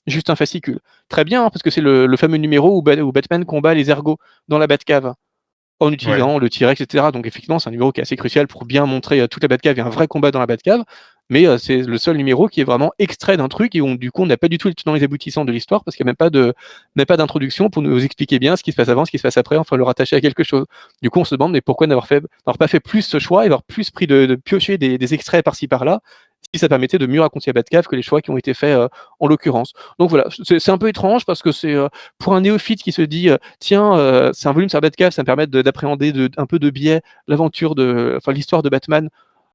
juste un fascicule. Très bien, hein, parce que c'est le fameux numéro où Batman combat les ergots dans la Batcave en utilisant le T-Rex, etc. Donc effectivement, c'est un numéro qui est assez crucial pour bien montrer toute la Batcave. Il y a un vrai combat dans la Batcave, mais c'est le seul numéro qui est vraiment extrait d'un truc et où du coup on n'a pas du tout dans les aboutissants de l'histoire parce qu'il n'y a même pas d'introduction pour nous expliquer bien ce qui se passe avant, ce qui se passe après, enfin le rattacher à quelque chose. Du coup, on se demande mais pourquoi n'avoir pas fait plus ce choix et avoir plus pris de piocher des extraits par-ci par-là, si ça permettait de mieux raconter la Batcave que les choix qui ont été faits en l'occurrence. Donc voilà, c'est un peu étrange parce que c'est pour un néophyte qui se dit tiens, c'est un volume sur la Batcave, ça me permet d'appréhender un peu de biais l'histoire de Batman.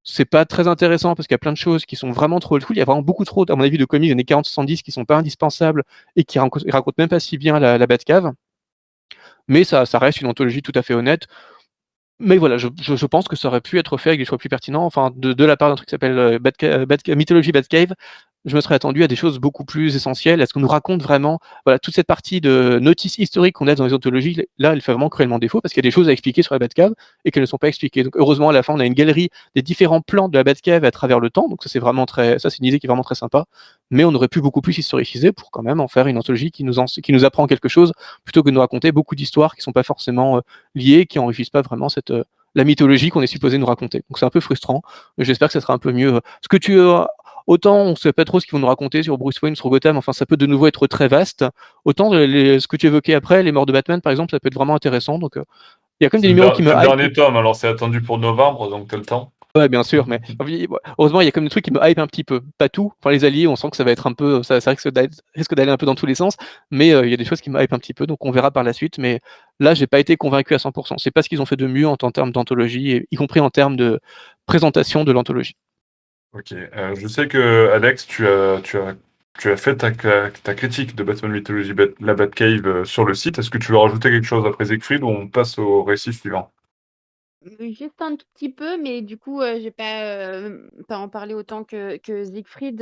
C'est pas très intéressant parce qu'il y a plein de choses qui sont vraiment trop old school. Il y a vraiment beaucoup trop, à mon avis, de comics des années 40-70 qui sont pas indispensables et qui racontent même pas si bien la Batcave. Mais ça reste une anthologie tout à fait honnête. Mais voilà, je pense que ça aurait pu être fait avec des choix plus pertinents. Enfin, de la part d'un truc qui s'appelle Mythology Batcave, je me serais attendu à des choses beaucoup plus essentielles, à ce qu'on nous raconte vraiment, voilà, toute cette partie de notice historique qu'on a dans les anthologies. Là, elle fait vraiment cruellement défaut parce qu'il y a des choses à expliquer sur la Batcave et qu'elles ne sont pas expliquées. Donc, heureusement, à la fin, on a une galerie des différents plans de la Batcave à travers le temps. Donc, ça, c'est une idée qui est vraiment très sympa. Mais on aurait pu beaucoup plus historiciser pour quand même en faire une anthologie qui nous apprend quelque chose plutôt que de nous raconter beaucoup d'histoires qui sont pas forcément liées, qui enrichissent pas vraiment la mythologie qu'on est supposé nous raconter. Donc c'est un peu frustrant, mais j'espère que ça sera un peu mieux. Autant on ne sait pas trop ce qu'ils vont nous raconter sur Bruce Wayne, sur Gotham, enfin ça peut de nouveau être très vaste, autant ce que tu évoquais après, les morts de Batman par exemple, ça peut être vraiment intéressant. Donc il y a quand même des numéros qui me C'est le hype. dernier tome, alors c'est attendu pour novembre, donc t'as le temps. Ouais, bien sûr, mais heureusement, il y a quand même des trucs qui me hype un petit peu. Pas tout. Enfin, les alliés, on sent que ça va être un peu. Ça risque d'aller un peu dans tous les sens, mais il y a des choses qui me hype un petit peu, donc on verra par la suite. Mais là, j'ai pas été convaincu à 100%. C'est pas ce qu'ils ont fait de mieux en termes d'anthologie, y compris en termes de présentation de l'anthologie. Ok, je sais que Alex, tu as fait ta critique de Batman Mythology, la Batcave sur le site. Est-ce que tu veux rajouter quelque chose après Siegfried ou on passe au récit suivant? Juste un tout petit peu, mais du coup, je vais pas en parler autant que Siegfried.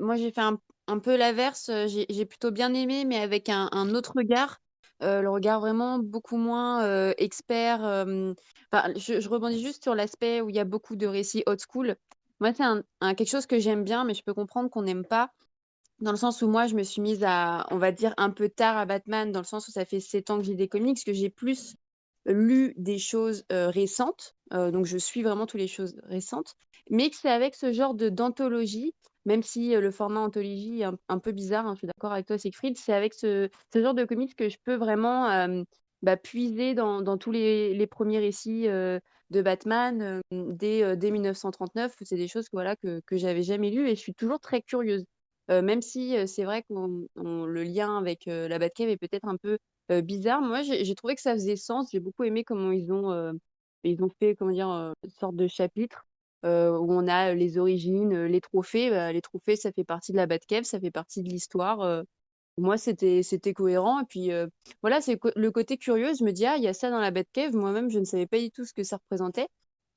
Moi, j'ai fait un peu l'inverse. J'ai plutôt bien aimé, mais avec un autre regard. Le regard vraiment beaucoup moins expert. Enfin, je rebondis juste sur l'aspect où il y a beaucoup de récits old school. Moi, c'est quelque chose que j'aime bien, mais je peux comprendre qu'on n'aime pas. Dans le sens où moi, je me suis mise on va dire, un peu tard à Batman, dans le sens où ça fait 7 ans que j'ai des comics, que j'ai plus lu des choses récentes. Donc, je suis vraiment toutes les choses récentes. Mais que c'est avec ce genre d'anthologie, même si le format anthologie est un peu bizarre, hein, je suis d'accord avec toi, Siegfried, c'est avec ce genre de comics que je peux vraiment puiser dans tous les premiers récits de Batman dès 1939. C'est des choses voilà, que j'avais jamais lues et je suis toujours très curieuse. Même si c'est vrai que le lien avec la Batcave est peut-être un peu bizarre. Moi, j'ai trouvé que ça faisait sens. J'ai beaucoup aimé comment ils ont fait, comment dire, une sorte de chapitre où on a les origines, les trophées. Bah, les trophées, ça fait partie de la Batcave, ça fait partie de l'histoire. Pour moi, c'était cohérent. Et puis, voilà, c'est le côté curieux. Je me dis, ah, il y a ça dans la Batcave. Moi-même, je ne savais pas du tout ce que ça représentait.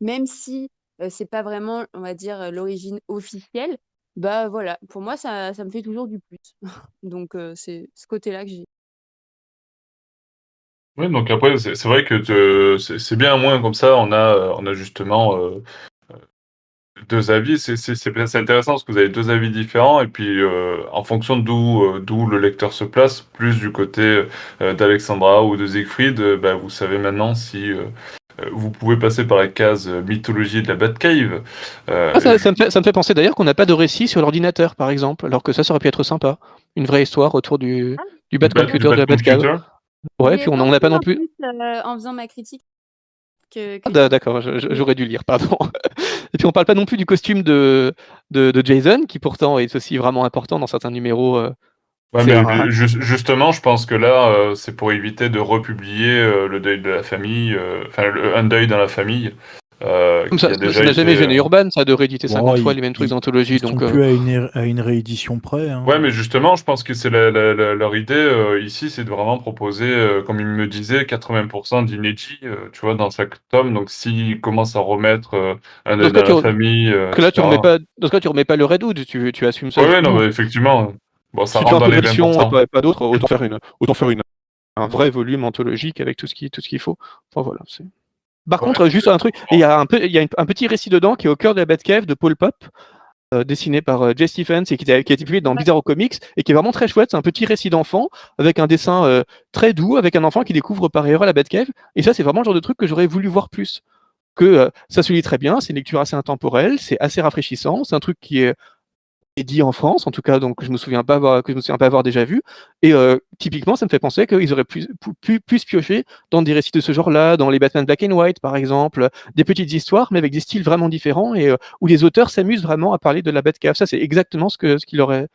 Même si c'est pas vraiment, on va dire, l'origine officielle. Bah voilà, pour moi, ça me fait toujours du plus. Donc, c'est ce côté-là que j'ai. Oui, donc après, c'est vrai que c'est bien, moins comme ça, on a justement deux avis. C'est intéressant parce que vous avez deux avis différents, et puis en fonction d'où le lecteur se place, plus du côté d'Alexandra ou de Siegfried, bah, vous savez maintenant si vous pouvez passer par la case mythologie de la Batcave. Ça me fait penser d'ailleurs qu'on n'a pas de récit sur l'ordinateur, par exemple, alors que ça aurait pu être sympa. Une vraie histoire autour du Batcomputer de la Batcave. Ouais, puis on n'a pas non plus. En faisant ma critique. D'accord, j'aurais dû lire, pardon. Et puis on parle pas non plus du costume de Jason, qui pourtant est aussi vraiment important dans certains numéros. Ouais, mais justement, je pense que là, c'est pour éviter de republier le deuil de la famille, un deuil dans la famille. Comme ça n'a jamais gêné Urban, ça, de rééditer 50 fois les mêmes trucs d'anthologie. Ils sont plus à une réédition près. Hein. Ouais, mais justement, je pense que c'est leur idée ici, c'est de vraiment proposer, comme il me disait, 80% d'inédits, tu vois, dans chaque tome. Donc, s'ils commencent à remettre un deuil dans la famille, dans ce cas, tu remets pas le Redwood, tu assumes ça. Ouais, non, mais effectivement. Bon, ça si rentre dans les version, 20%. pas d'autres, autant faire un vrai volume anthologique avec tout ce qu'il faut. Enfin, voilà, c'est... Par contre, juste un truc, il y a un petit récit dedans qui est au cœur de la Batcave de Paul Pop, dessiné par Jay Stephens et qui a été publié dans Bizarro Comics et qui est vraiment très chouette. C'est un petit récit d'enfant avec un dessin très doux, avec un enfant qui découvre par erreur la Batcave. Et ça, c'est vraiment le genre de truc que j'aurais voulu voir plus. Ça se lit très bien, c'est une lecture assez intemporelle, c'est assez rafraîchissant, c'est un truc qui est dit en France, en tout cas, donc je me souviens pas avoir déjà vu. Et typiquement, ça me fait penser qu'ils auraient pu piocher dans des récits de ce genre-là, dans les Batman Black and White, par exemple, des petites histoires, mais avec des styles vraiment différents et où les auteurs s'amusent vraiment à parler de la Batcave. Ça, c'est exactement ce qu'il aurait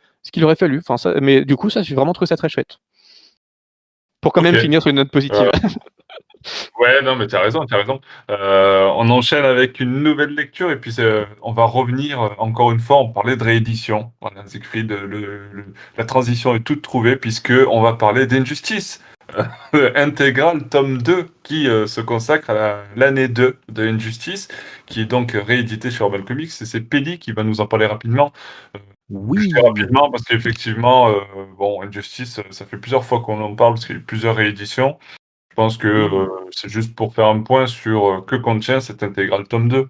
fallu. Enfin, mais du coup, ça, j'ai vraiment trouvé ça très chouette. Pour quand même finir sur une note positive. Ouais, non, mais t'as raison. On enchaîne avec une nouvelle lecture et puis on va revenir encore une fois. On parlait de réédition. Voilà, Siegfried, la transition est toute trouvée puisque on va parler d'Injustice intégral tome 2 qui se consacre à l'année 2 de Injustice, qui est donc réédité sur Urban Comics. Et c'est Pelli qui va nous en parler rapidement. Oui. Rapidement parce qu'effectivement, Injustice, ça fait plusieurs fois qu'on en parle parce qu'il y a eu plusieurs rééditions. Je pense que c'est juste pour faire un point sur que contient cet intégral tome 2.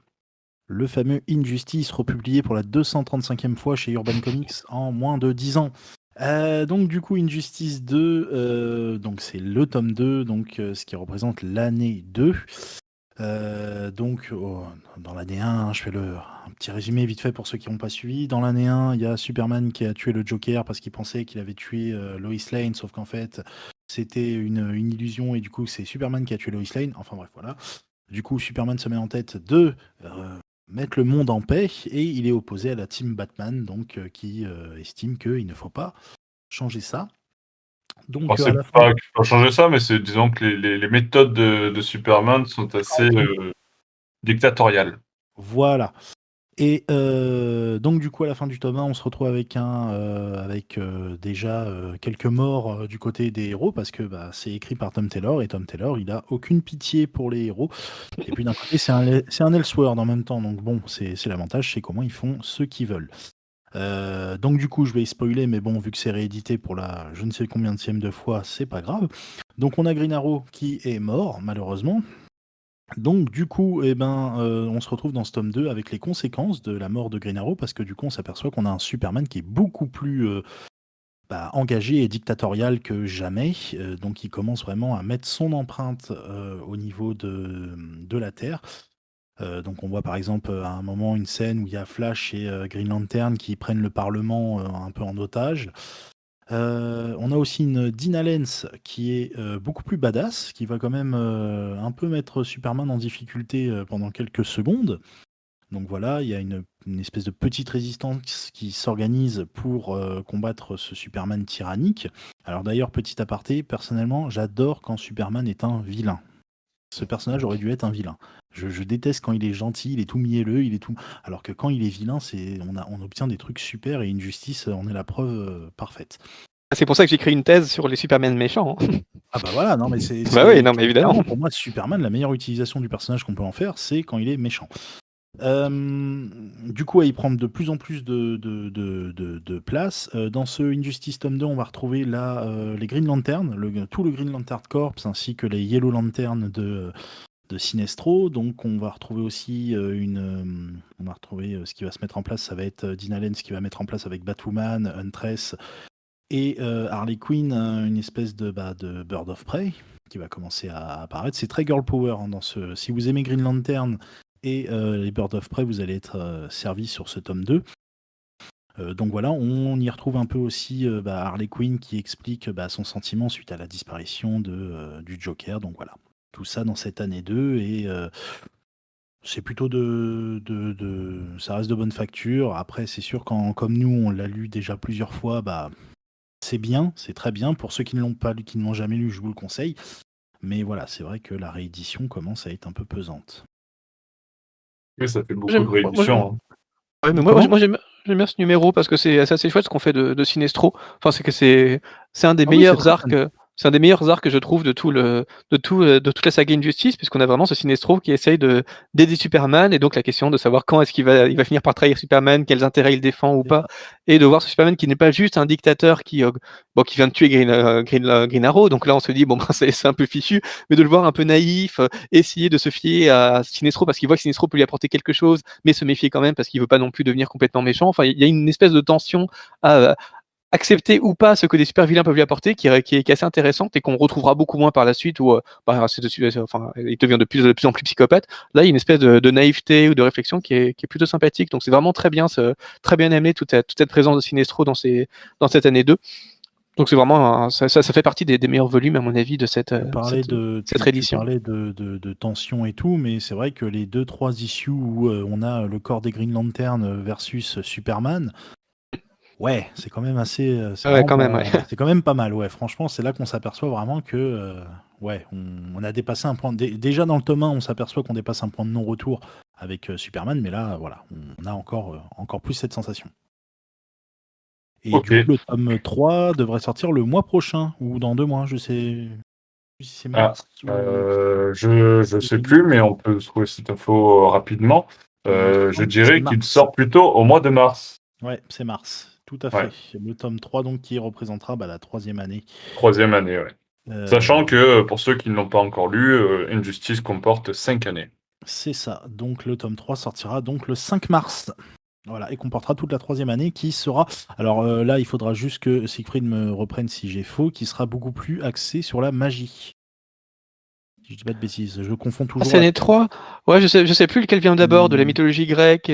Le fameux Injustice, republié pour la 235e fois chez Urban Comics en moins de 10 ans. Donc du coup, Injustice 2, donc c'est le tome 2, donc ce qui représente l'année 2. Dans l'année 1, je fais un petit résumé vite fait pour ceux qui n'ont pas suivi. Dans l'année 1, il y a Superman qui a tué le Joker parce qu'il pensait qu'il avait tué Lois Lane, sauf qu'en fait, c'était une illusion et du coup, c'est Superman qui a tué Lois Lane. Enfin bref, voilà. Du coup, Superman se met en tête de mettre le monde en paix et il est opposé à la team Batman, donc qui estime qu'il ne faut pas changer ça. Donc, c'est pas qu'il faut changer ça, mais c'est, disons que les méthodes de Superman sont assez dictatoriales. Voilà. Et donc du coup à la fin du tome 1, on se retrouve avec déjà quelques morts du côté des héros parce que c'est écrit par Tom Taylor et Tom Taylor il a aucune pitié pour les héros. Et puis d'un côté c'est un Elseworld en même temps, donc bon c'est l'avantage, c'est comment ils font ce qu'ils veulent. Donc du coup je vais spoiler, mais bon vu que c'est réédité pour la je ne sais combien de fois, c'est pas grave. Donc on a Green Arrow qui est mort malheureusement. Donc du coup, on se retrouve dans ce tome 2 avec les conséquences de la mort de Green Arrow, parce que du coup on s'aperçoit qu'on a un Superman qui est beaucoup plus engagé et dictatorial que jamais, donc il commence vraiment à mettre son empreinte au niveau de la Terre. Donc on voit par exemple à un moment une scène où il y a Flash et Green Lantern qui prennent le Parlement un peu en otage. On a aussi une Dina Lenz qui est beaucoup plus badass, qui va quand même un peu mettre Superman en difficulté pendant quelques secondes. Donc voilà, il y a une espèce de petite résistance qui s'organise pour combattre ce Superman tyrannique. Alors d'ailleurs, petit aparté, personnellement, j'adore quand Superman est un vilain. Ce personnage aurait dû être un vilain. Je déteste quand il est gentil, il est tout mielleux, il est tout. Alors que quand il est vilain, on obtient des trucs super et Injustice en est la preuve parfaite. C'est pour ça que j'ai écrit une thèse sur les Superman méchants. Ah bah voilà, non mais c'est. Oui, non mais évidemment. Pour moi, Superman, la meilleure utilisation du personnage qu'on peut en faire, c'est quand il est méchant. Du coup, il prend de plus en plus de place. Dans ce Injustice tome 2, on va retrouver les Green Lantern, tout le Green Lantern Corps, ainsi que les Yellow Lantern de Sinestro. Donc on va retrouver aussi ce qui va se mettre en place, ça va être Dina Lenz qui va mettre en place avec Batwoman, Huntress et Harley Quinn, une espèce de Bird of Prey. qui va commencer à apparaître. C'est très girl power hein, dans ce. Si vous aimez Green Lantern et les Birds of Prey, vous allez être servi sur ce tome 2. Donc voilà, on y retrouve un peu aussi Harley Quinn qui explique son sentiment suite à la disparition du Joker. Donc voilà, tout ça dans cette année 2 et c'est plutôt ça reste de bonne facture. Après, c'est sûr, comme nous, on l'a lu déjà plusieurs fois, c'est bien, c'est très bien. Pour ceux qui ne l'ont pas lu, qui ne l'ont jamais lu, je vous le conseille. Mais voilà, c'est vrai que la réédition commence à être un peu pesante. Oui, ça fait beaucoup J'aime- de rééditions. hein. Ouais, mais Comment moi j'aime bien ce numéro parce que c'est assez chouette ce qu'on fait de Sinestro. Enfin, c'est un des Ah oui, c'est meilleurs très arcs. fun. C'est un des meilleurs arcs que je trouve de toute la saga Injustice, puisqu'on a vraiment ce Sinestro qui essaye d'aider Superman, et donc la question de savoir quand est-ce il va finir par trahir Superman, quels intérêts il défend ou C'est pas, ça. et de voir ce Superman qui n'est pas juste un dictateur qui vient de tuer Green Arrow, donc là on se dit bon c'est un peu fichu, mais de le voir un peu naïf, essayer de se fier à Sinestro parce qu'il voit que Sinestro peut lui apporter quelque chose, mais se méfier quand même parce qu'il veut pas non plus devenir complètement méchant. Enfin, il y a une espèce de tension à accepter ou pas ce que des super vilains peuvent lui apporter, qui est assez intéressante et qu'on retrouvera beaucoup moins par la suite où il devient de plus en plus psychopathe. Là, il y a une espèce de naïveté ou de réflexion qui est plutôt sympathique. Donc c'est vraiment très bien amené toute cette présence de Sinestro dans cette année 2. Donc c'est vraiment ça fait partie des meilleurs volumes à mon avis de cette Tu édition. parlais de tension et tout, mais c'est vrai que les 2-3 issues où on a le corps des Green Lantern versus Superman, ouais, c'est quand même assez. C'est Ouais, vraiment quand même, pas, ouais. c'est quand même pas mal, ouais. Franchement, c'est là qu'on s'aperçoit vraiment que, ouais, on a dépassé un point. Déjà dans le tome 1, on s'aperçoit qu'on dépasse un point de non-retour avec Superman, mais là, voilà, on a encore plus cette sensation. Et Ok. du coup, le tome 3 devrait sortir le mois prochain, ou dans 2 mois, je sais plus si c'est Ah, mars ou je sais plus, mais on peut trouver cette info rapidement. il me Je semble que c'est dirais qu'il mars. sort plutôt au mois de mars. Ouais, c'est mars, tout à Ouais, fait. Le tome 3, donc, qui représentera la 3e année. 3e année, ouais. Euh, Sachant que pour ceux qui ne l'ont pas encore lu, Injustice comporte 5 années. c'est ça. Donc le tome 3 sortira donc le 5 mars. Voilà, et comportera toute la 3e année qui sera. Alors là, il faudra juste que Siegfried me reprenne si j'ai faux, qui sera beaucoup plus axé sur la magie. Si je dis pas de bêtises, je confonds Ah, toujours c'est la. année 3. Ouais, je sais plus lequel vient d'abord, de la Hmm, mythologie grecque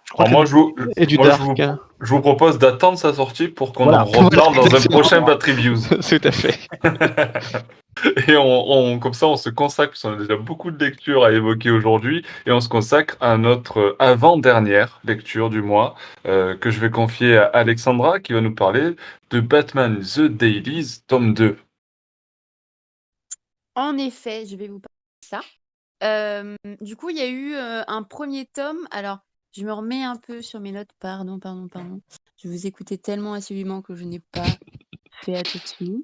je crois Alors que la moi, mythologie grecque, et c'est du moi, plus. dark. je vous propose d'attendre sa sortie pour qu'on en Voilà. Voilà, reparle dans un prochain exactement. Bat Reviews. Tout à fait. Et comme ça, on se consacre, parce qu'on a déjà beaucoup de lectures à évoquer aujourd'hui, et on se consacre à notre avant-dernière lecture du mois, que je vais confier à Alexandra, qui va nous parler de Batman The Dailies, tome 2. En effet, je vais vous parler de ça. Du coup, il y a eu un premier tome. Alors, je me remets un peu sur mes notes. Pardon. Je vous écoutais tellement assidûment que je n'ai pas fait attention.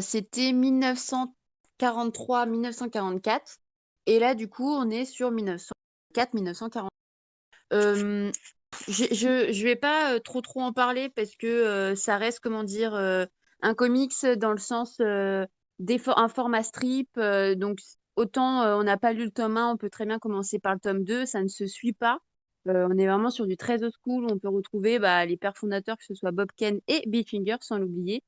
C'était 1943-1944. Et là, du coup, on est sur 1944-1940. Je vais pas trop en parler parce que ça reste, comment dire, un comics dans le sens un format strip. Donc, autant on n'a pas lu le tome 1, on peut très bien commencer par le tome 2, ça ne se suit pas. On est vraiment sur du très old school. On peut retrouver les pères fondateurs, que ce soit Bob Kane et Bill Finger, sans l'oublier,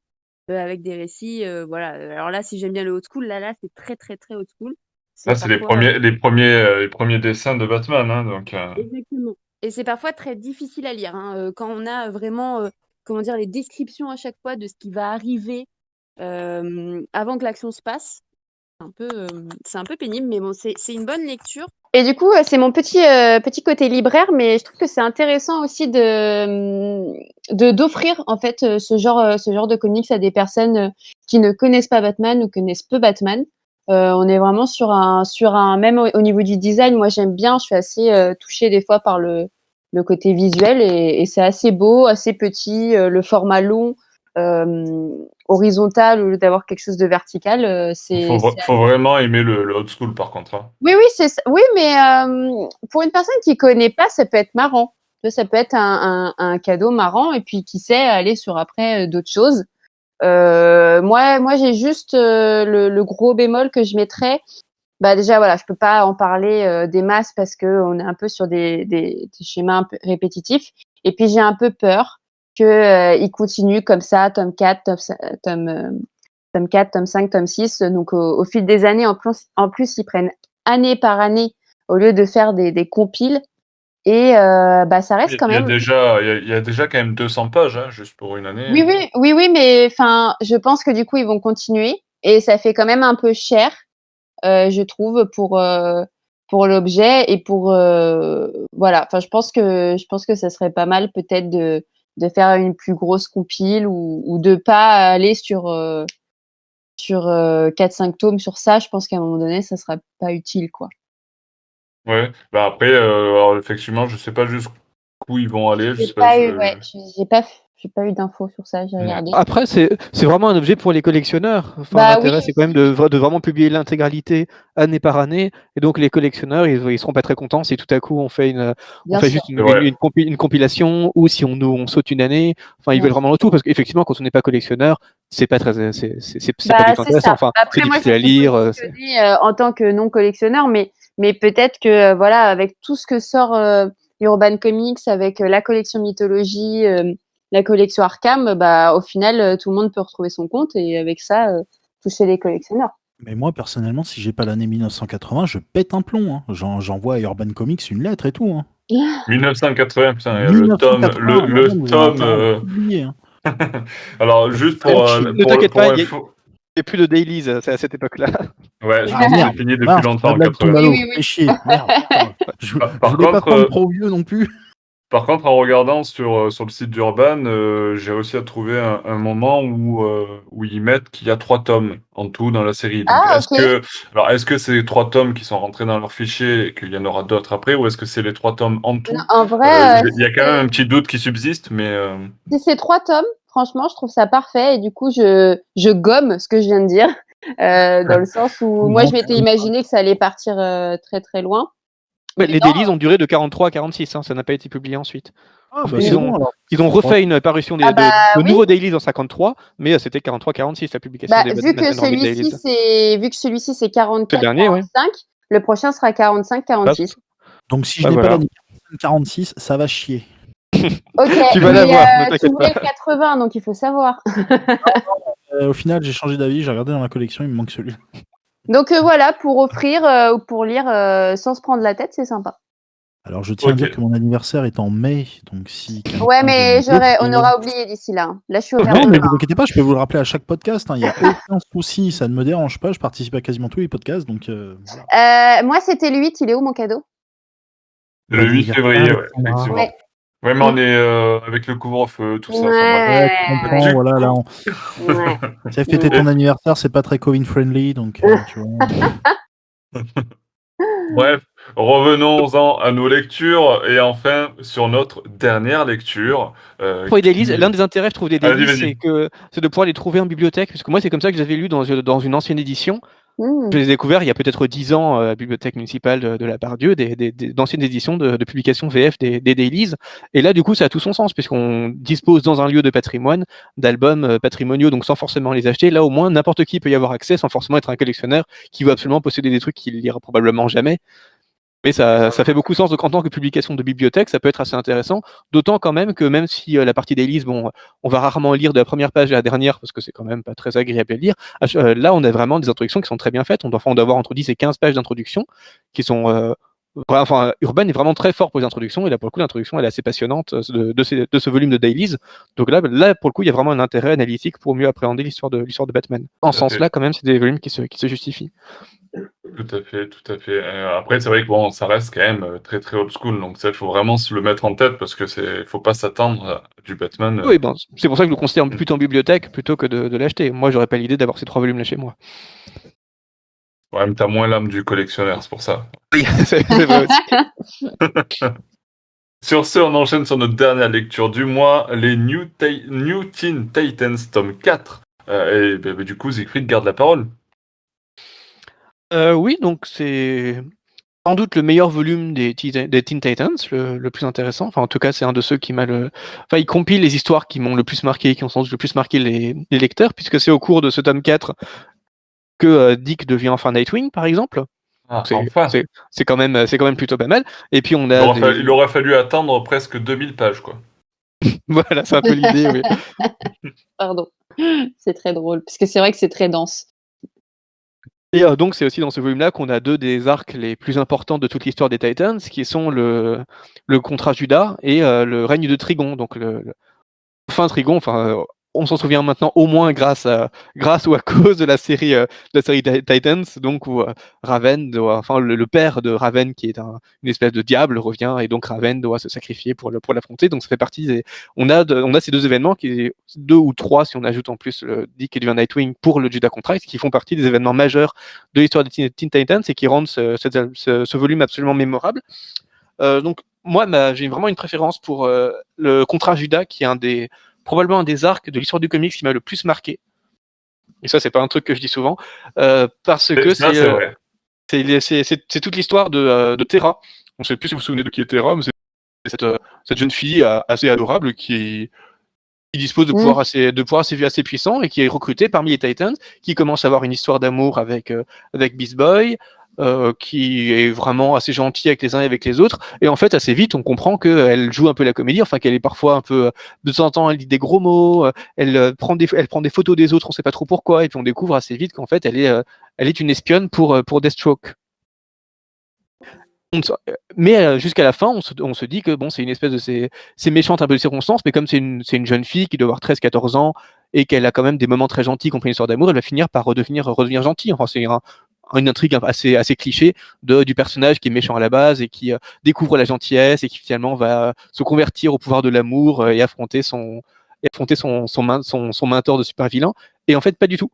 avec des récits. Voilà. Alors là, si j'aime bien le old school, là, c'est très, très, très old school. C'est Là, c'est parfois. les premiers dessins de Batman, hein, donc. Exactement. Et c'est parfois très difficile à lire, hein, quand on a vraiment, comment dire, les descriptions à chaque fois de ce qui va arriver avant que l'action se passe. C'est un peu pénible, mais bon, c'est une bonne lecture. Et du coup, c'est mon petit côté libraire, mais je trouve que c'est intéressant aussi d'offrir en fait ce genre de comics à des personnes qui ne connaissent pas Batman ou connaissent peu Batman. On est vraiment sur un même au niveau du design. Moi, j'aime bien. Je suis assez touchée des fois par le côté visuel et c'est assez beau, assez petit, le format long, horizontal au lieu d'avoir quelque chose de vertical. Faut vraiment aimer le old school, par contre. Hein. Oui, oui, mais pour une personne qui connaît pas, ça peut être marrant. Tu vois, ça peut être un cadeau marrant et puis qui sait aller sur après d'autres choses. Moi, j'ai juste le gros bémol que je mettrais. Déjà, voilà, je peux pas en parler des masses parce que on est un peu sur des schémas un peu répétitifs. Et puis, j'ai un peu peur que il continue comme ça, tome 4, tome tome 4, tome 5, tome 6. Donc, au fil des années, en plus, ils prennent année par année au lieu de faire des compiles. Et ça reste quand Il y a même. il y a déjà quand même 200 pages, hein, juste pour une année. Oui, mais je pense que du coup, ils vont continuer. Et ça fait quand même un peu cher, je trouve, pour l'objet et pour voilà. Enfin, je pense que ça serait pas mal peut-être de faire une plus grosse compile ou de pas aller sur 4-5 tomes sur ça. Je pense qu'à un moment donné, ça sera pas utile, quoi. Ouais, bah après, alors effectivement, je sais pas jusqu'où ils vont aller, je J'ai sais pas, pas eu, ouais, j'ai pas eu d'infos sur ça. J'ai Ouais. regardé. Après, c'est vraiment un objet pour les collectionneurs. Enfin, Bah l'intérêt, oui, c'est quand même de vraiment publier l'intégralité année par année. Et donc, les collectionneurs, ils seront pas très contents si tout à coup on fait bien sûr. juste C'est vrai. une compilation ou si on saute une année. Enfin, ils Ouais. veulent vraiment le tout parce qu'effectivement, quand on n'est pas collectionneur, c'est pas très, c'est pas du tout C'est intéressant. ça. Enfin, c'est Après, moi, je difficile me à suis lire. positionnée en tant que non collectionneur, mais peut-être que voilà, avec tout ce que sort Urban Comics, avec la collection Mythologie, la collection Arkham, au final, tout le monde peut retrouver son compte et avec ça, toucher les collectionneurs. Mais moi, personnellement, si j'ai pas l'année 1980, je pète un plomb. Hein. J'envoie à Urban Comics une lettre et tout. Hein. 1980, putain, il y a 1980, le madame, vous avez tome. intérêt à le publier. Hein. Alors, juste Ne t'inquiète pour pas, il info. n'y a plus de dailies à cette époque-là. Ouais, je Ah pense que c'est merde, fini depuis mince, longtemps la en blague tombe 80. à l'eau. Oui. Fais chier, merde. Putain. Je Par voulais pas contre, prendre trop vieux non plus. Par contre, en regardant sur le site d'Urban, j'ai réussi à trouver un moment où ils mettent qu'il y a 3 tomes en tout dans la série. Donc, Ah, ok. est-ce que c'est les 3 tomes qui sont rentrés dans leur fichier et qu'il y en aura d'autres après, ou est-ce que c'est les 3 tomes en Non, tout? en vrai, Il y a quand même un petit doute qui subsiste, mais si c'est 3 tomes, franchement, je trouve ça parfait. Et du coup, je gomme ce que je viens de dire, dans le sens où moi, Non, je m'étais imaginé que ça allait partir très très loin. Ouais, Mais les non, dailies ont duré de 43 à 46, hein, ça n'a pas été publié ensuite. Ah, En bah fait, c'est bon alors. ils ont refait une parution de oui. nouveaux dailies en 53, mais c'était 43-46 la publication des Vu que Batman Robin celui-ci, dailies. c'est C'est le 44, dernier, oui. 45, le prochain sera 45, 46. Donc si je Bah, n'ai pas voilà. l'année 46, ça va chier. Ok, Tu vas mais l'avoir, ne tu t'inquiète voulais pas. le 80, donc il faut savoir. Au final, j'ai changé d'avis, j'ai regardé dans ma collection, il me manque celui-là. Donc voilà, pour offrir ou pour lire sans se prendre la tête, c'est sympa. Alors je tiens à dire Ok. que mon anniversaire est en mai, donc si Ouais, mais on aura aura oublié d'ici là. Hein. Là, je suis au vert Non, mais demain. vous inquiétez pas, je peux vous le rappeler à chaque podcast. Il n'y a aucun souci, ça ne me dérange pas. Je participe à quasiment tous les podcasts, donc voilà. Moi, c'était le 8. Il est où mon cadeau? le 8 février, ouais, effectivement. Ouais. Ouais, mais on est avec le couvre-feu, tout ça. Enfin, bref. Ouais, je comprends, Du voilà, là, Ouais. tu as fêté ton anniversaire, c'est pas très Covid-friendly, donc tu vois. Bref, revenons-en à nos lectures et enfin sur notre dernière lecture. Pour les dailies, qui- l'un des intérêts, je trouve, des Vas-y, dailies, vas-y. c'est de pouvoir les trouver en bibliothèque, parce que moi, c'est comme ça que j'avais lu dans une ancienne édition. Mmh. Je les ai découverts il y a peut-être 10 ans à la bibliothèque municipale de la Part-Dieu, d'anciennes éditions de publications VF des dailies. Et là, du coup, ça a tout son sens, puisqu'on dispose dans un lieu de patrimoine d'albums patrimoniaux, donc sans forcément les acheter. Là, au moins, n'importe qui peut y avoir accès sans forcément être un collectionneur qui veut absolument posséder des trucs qu'il lira probablement jamais. Mais ça fait beaucoup de sens. Donc, en tant que publication de bibliothèque, ça peut être assez intéressant. D'autant quand même que même si la partie dailies, bon, on va rarement lire de la première page à la dernière parce que c'est quand même pas très agréable à lire. Là, on a vraiment des introductions qui sont très bien faites. On doit avoir entre 10 et 15 pages d'introduction qui sont. Enfin, Urban est vraiment très fort pour les introductions. Et là, pour le coup, l'introduction, elle est assez passionnante de ce volume de dailies. Donc là, pour le coup, il y a vraiment un intérêt analytique pour mieux appréhender l'histoire de Batman. En ce sens-là, quand même, c'est des volumes qui se justifient. Tout à fait, tout à fait. Après, c'est vrai que bon, ça reste quand même très très old school, donc ça, il faut vraiment se le mettre en tête parce que faut pas s'attendre à du Batman. Oui, ben, c'est pour ça que je le considère plutôt en bibliothèque plutôt que de l'acheter. Moi, j'aurais pas l'idée d'avoir ces 3 volumes là chez moi. Ouais, mais t'as moins l'âme du collectionneur, c'est pour ça. Oui, c'est vrai aussi. Sur ce, on enchaîne sur notre dernière lecture du mois, les New Teen Titans, tome 4. Du coup, Siegfried garde la parole. Oui, donc c'est sans doute le meilleur volume des Teen Titans, le plus intéressant. Enfin, en tout cas, c'est un de ceux qui m'a Enfin, il compile les histoires qui m'ont le plus marqué, qui ont sans doute le plus marqué les lecteurs, puisque c'est au cours de ce tome 4 que Dick devient enfin Nightwing, par exemple. Ah, enfin. C'est quand même plutôt pas mal. Et puis on a Il aurait fallu attendre presque 2000 pages, quoi. Voilà, c'est un peu l'idée, oui. Pardon. C'est très drôle, parce que c'est vrai que c'est très dense. Et donc c'est aussi dans ce volume-là qu'on a 2 des arcs les plus importants de toute l'histoire des Titans, qui sont le contrat Judas et le règne de Trigon. Donc le fin Trigon, on s'en souvient maintenant au moins grâce ou à cause de la série Titans, donc où Raven enfin le père de Raven, qui est une espèce de diable, revient, et donc Raven doit se sacrifier pour l'affronter. Donc ça fait partie on a ces 2 événements, 2 ou 3 si on ajoute en plus le Dick qui devient Nightwing pour le Judas Contract, qui font partie des événements majeurs de l'histoire des Teen Titans et qui rendent ce volume absolument mémorable. Donc moi, j'ai vraiment une préférence pour le contrat Judas, qui est probablement un des arcs de l'histoire du comics qui m'a le plus marqué. Et ça, c'est pas un truc que je dis souvent, parce que Ça, c'est vrai. c'est toute l'histoire de Terra. On ne sait plus si vous vous souvenez de qui est Terra, mais c'est cette jeune fille assez adorable qui dispose de pouvoirs assez puissants et qui est recrutée parmi les Titans, qui commence à avoir une histoire d'amour avec Beast Boy, qui est vraiment assez gentille avec les uns et avec les autres. Et en fait, assez vite, on comprend qu'elle joue un peu la comédie, enfin qu'elle est parfois un peu, de temps en temps, elle dit des gros mots, elle prend des photos des autres, on sait pas trop pourquoi, et puis on découvre assez vite qu'en fait, elle est une espionne pour Deathstroke. Mais jusqu'à la fin, on se dit que bon, c'est une espèce de c'est méchante un peu de circonstance, mais comme c'est une jeune fille qui doit avoir 13-14 ans et qu'elle a quand même des moments très gentils, compris une histoire d'amour, elle va finir par redevenir gentille. Enfin, c'est une intrigue assez cliché du personnage qui est méchant à la base et qui découvre la gentillesse et qui finalement va se convertir au pouvoir de l'amour et affronter son mentor de super vilain. Et en fait, pas du tout.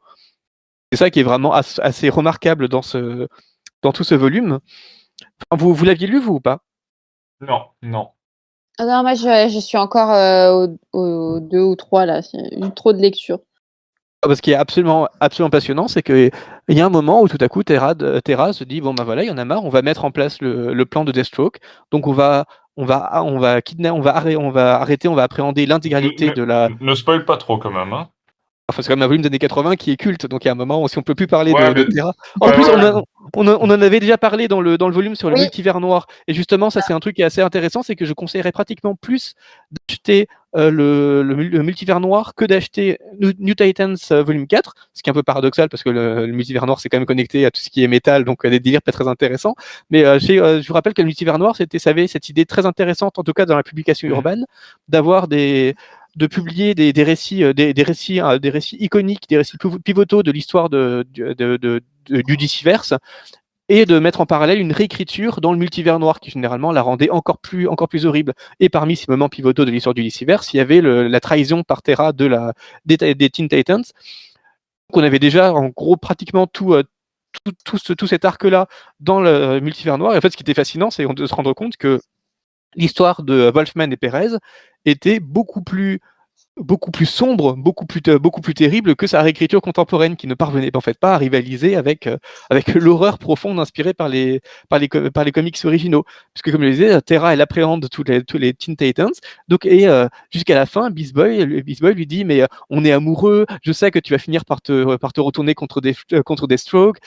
C'est ça qui est vraiment assez remarquable dans tout ce volume. Vous l'aviez lu, vous, ou pas? Non. Ah non, moi je suis encore au 2 ou 3 là, j'ai eu trop de lecture. Ce qui est absolument passionnant, c'est qu'il y a un moment où tout à coup Terra se dit bon ben voilà, il y en a marre, on va mettre en place le plan de Deathstroke. Donc on va arrêter, on va appréhender l'intégralité de la. Ne spoil pas trop quand même, hein. Enfin, c'est quand même un volume des années 80 qui est culte, donc il y a un moment où si on peut plus parler Ouais, de mais- Terra. En Ouais, plus, ouais. on en avait déjà parlé dans le volume sur le Oui. multivers noir. Et justement, ça c'est un truc qui est assez intéressant, c'est que je conseillerais pratiquement plus d'acheter le multivers noir que d'acheter New Titans volume 4, ce qui est un peu paradoxal parce que le multivers noir c'est quand même connecté à tout ce qui est métal, donc des délires pas très intéressants. Mais je vous rappelle que le multivers noir, c'était cette idée très intéressante, en tout cas dans la publication urbaine, d'avoir de publier des récits iconiques, des récits pivotaux de l'histoire du Diciverse, et de mettre en parallèle une réécriture dans le multivers noir qui généralement la rendait encore plus horrible. Et parmi ces moments pivotaux de l'histoire du Diciverse, il y avait la trahison par Terra des Teen Titans. Donc on avait déjà en gros pratiquement tout cet arc-là dans le multivers noir. Et en fait, ce qui était fascinant, c'est de se rendre compte que l'histoire de Wolfman et Perez était beaucoup plus sombre, beaucoup plus terrible que sa réécriture contemporaine, qui ne parvenait en fait pas à rivaliser avec l'horreur profonde inspirée par les comics originaux. Parce que comme je le disais, Terra elle appréhende tous les Teen Titans, donc jusqu'à la fin, Beast Boy lui dit mais on est amoureux, je sais que tu vas finir par te retourner contre Deathstroke,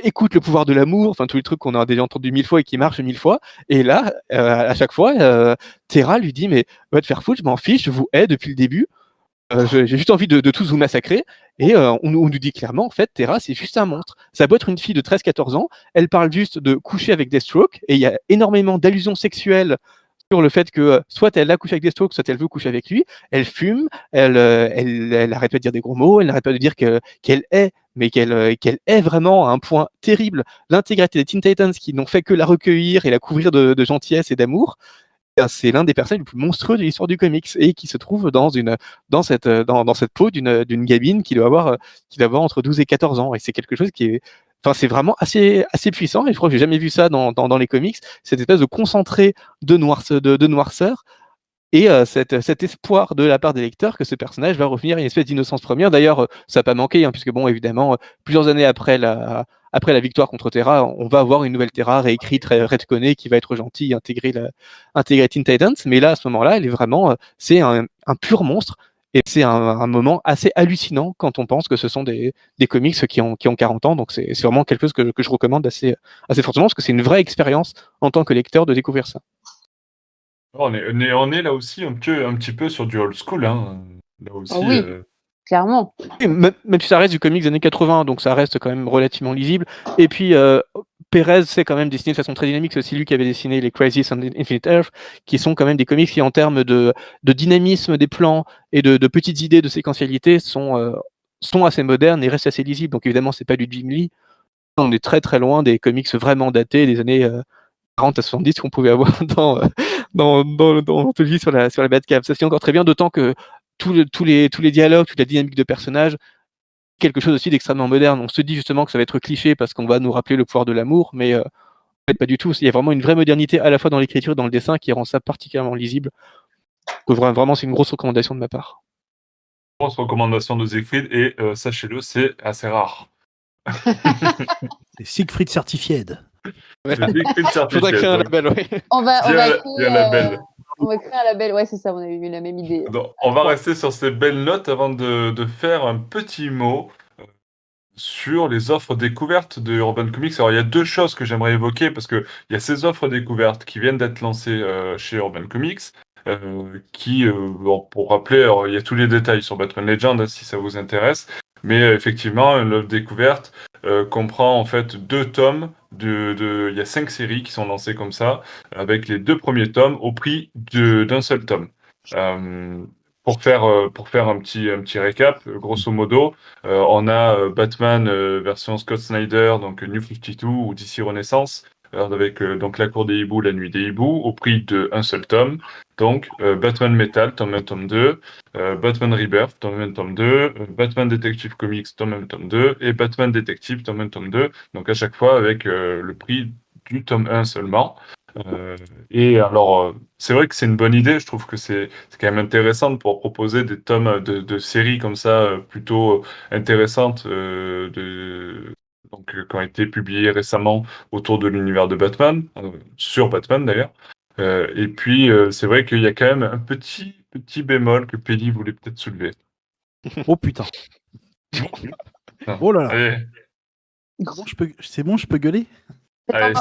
écoute le pouvoir de l'amour, enfin tous les trucs qu'on a déjà entendu 1000 fois et qui marchent 1000 fois. Et là, à chaque fois, Terra lui dit mais va te faire foutre, je m'en fiche, je vous hais depuis le début. J'ai juste envie de tous vous massacrer. Et on nous dit clairement, en fait, Terra, c'est juste un monstre. Ça peut être une fille de 13-14 ans, elle parle juste de coucher avec Deathstroke, et il y a énormément d'allusions sexuelles sur le fait que soit elle a couché avec Deathstroke, soit elle veut coucher avec lui. Elle fume, elle arrête pas de dire des gros mots, elle n'arrête pas de dire qu'elle est, mais qu'elle est vraiment à un point terrible. L'intégrité des Teen Titans qui n'ont fait que la recueillir et la couvrir de gentillesse et d'amour, c'est l'un des personnages les plus monstrueux de l'histoire du comics et qui se trouve dans cette peau d'une gamine qui doit avoir entre 12 et 14 ans. Et c'est quelque chose qui est, enfin, c'est vraiment assez puissant. Et je crois que j'ai jamais vu ça dans les comics. Cette espèce de concentré de noirceur. Et cet espoir de la part des lecteurs que ce personnage va revenir à une espèce d'innocence première. D'ailleurs, ça n'a pas manqué, hein, puisque bon, évidemment, plusieurs années après la victoire contre Terra, on va avoir une nouvelle Terra réécrite, retconnée, qui va être gentille, intégrer Teen Titans. Mais là, à ce moment-là, elle est vraiment, c'est un pur monstre. Et c'est un moment assez hallucinant quand on pense que ce sont des comics qui ont 40 ans. Donc c'est vraiment quelque chose que je recommande assez fortement, parce que c'est une vraie expérience en tant que lecteur de découvrir ça. On est là aussi un petit peu sur du old school, hein. Là aussi, Ah oui. clairement. Et même si ça reste du comics des années 80, donc ça reste quand même relativement lisible. Et puis, Pérez c'est quand même dessiné de façon très dynamique. C'est aussi lui qui avait dessiné les Crisis on Infinite Earth, qui sont quand même des comics qui, en termes de dynamisme des plans et de petites idées de séquentialité, sont assez modernes et restent assez lisibles. Donc évidemment, c'est pas du Jim Lee. On est très très loin des comics vraiment datés des années 40 à 70 qu'on pouvait avoir dans l'anthologie sur la Batcave. Ça se tient encore très bien, d'autant que tous les dialogues, toute la dynamique de personnages, quelque chose aussi d'extrêmement moderne. On se dit justement que ça va être cliché parce qu'on va nous rappeler le pouvoir de l'amour, mais en fait, pas du tout. Il y a vraiment une vraie modernité à la fois dans l'écriture et dans le dessin qui rend ça particulièrement lisible. Donc, vraiment, c'est une grosse recommandation de ma part. Grosse recommandation de Siegfried, et sachez-le, c'est assez rare. C'est Siegfried Certified. C'est Siegfried Certified. Faudrait créer un donc, label, ouais. On va via la belle. créer un label. Ouais, c'est ça, on avait eu la même idée. Donc, on va rester sur ces belles notes avant de faire un petit mot sur les offres découvertes de Urban Comics. Alors, il y a deux choses que j'aimerais évoquer, parce qu'il y a ces offres découvertes qui viennent d'être lancées chez Urban Comics, bon, pour rappeler, alors, il y a tous les détails sur Batman Legend, hein, si ça vous intéresse, mais effectivement, l'offre découverte comprend en fait 2 tomes, il y a 5 séries qui sont lancées comme ça, avec les 2 premiers tomes au prix d'un seul tome. Pour faire un petit récap, grosso modo, on a Batman version Scott Snyder, donc New 52 ou DC Renaissance, avec donc La Cour des Hiboux, La Nuit des Hiboux, au prix d'un seul tome. Donc Batman Metal, tome 1, tome 2, Batman Rebirth, tome 1, tome 2, Batman Detective Comics, tome 1, tome 2, et Batman Detective, tome 1, tome 2. Donc à chaque fois avec le prix du tome 1 seulement. Et alors, c'est vrai que c'est une bonne idée. Je trouve que c'est quand même intéressant pour proposer des tomes de séries comme ça, plutôt intéressantes, qui ont été publiées récemment autour de l'univers de Batman, sur Batman d'ailleurs. Et puis, c'est vrai qu'il y a quand même un petit bémol que Pelli voulait peut-être soulever. Oh putain. Ah, Oh là là. allez, C'est bon, je peux gueuler? allez,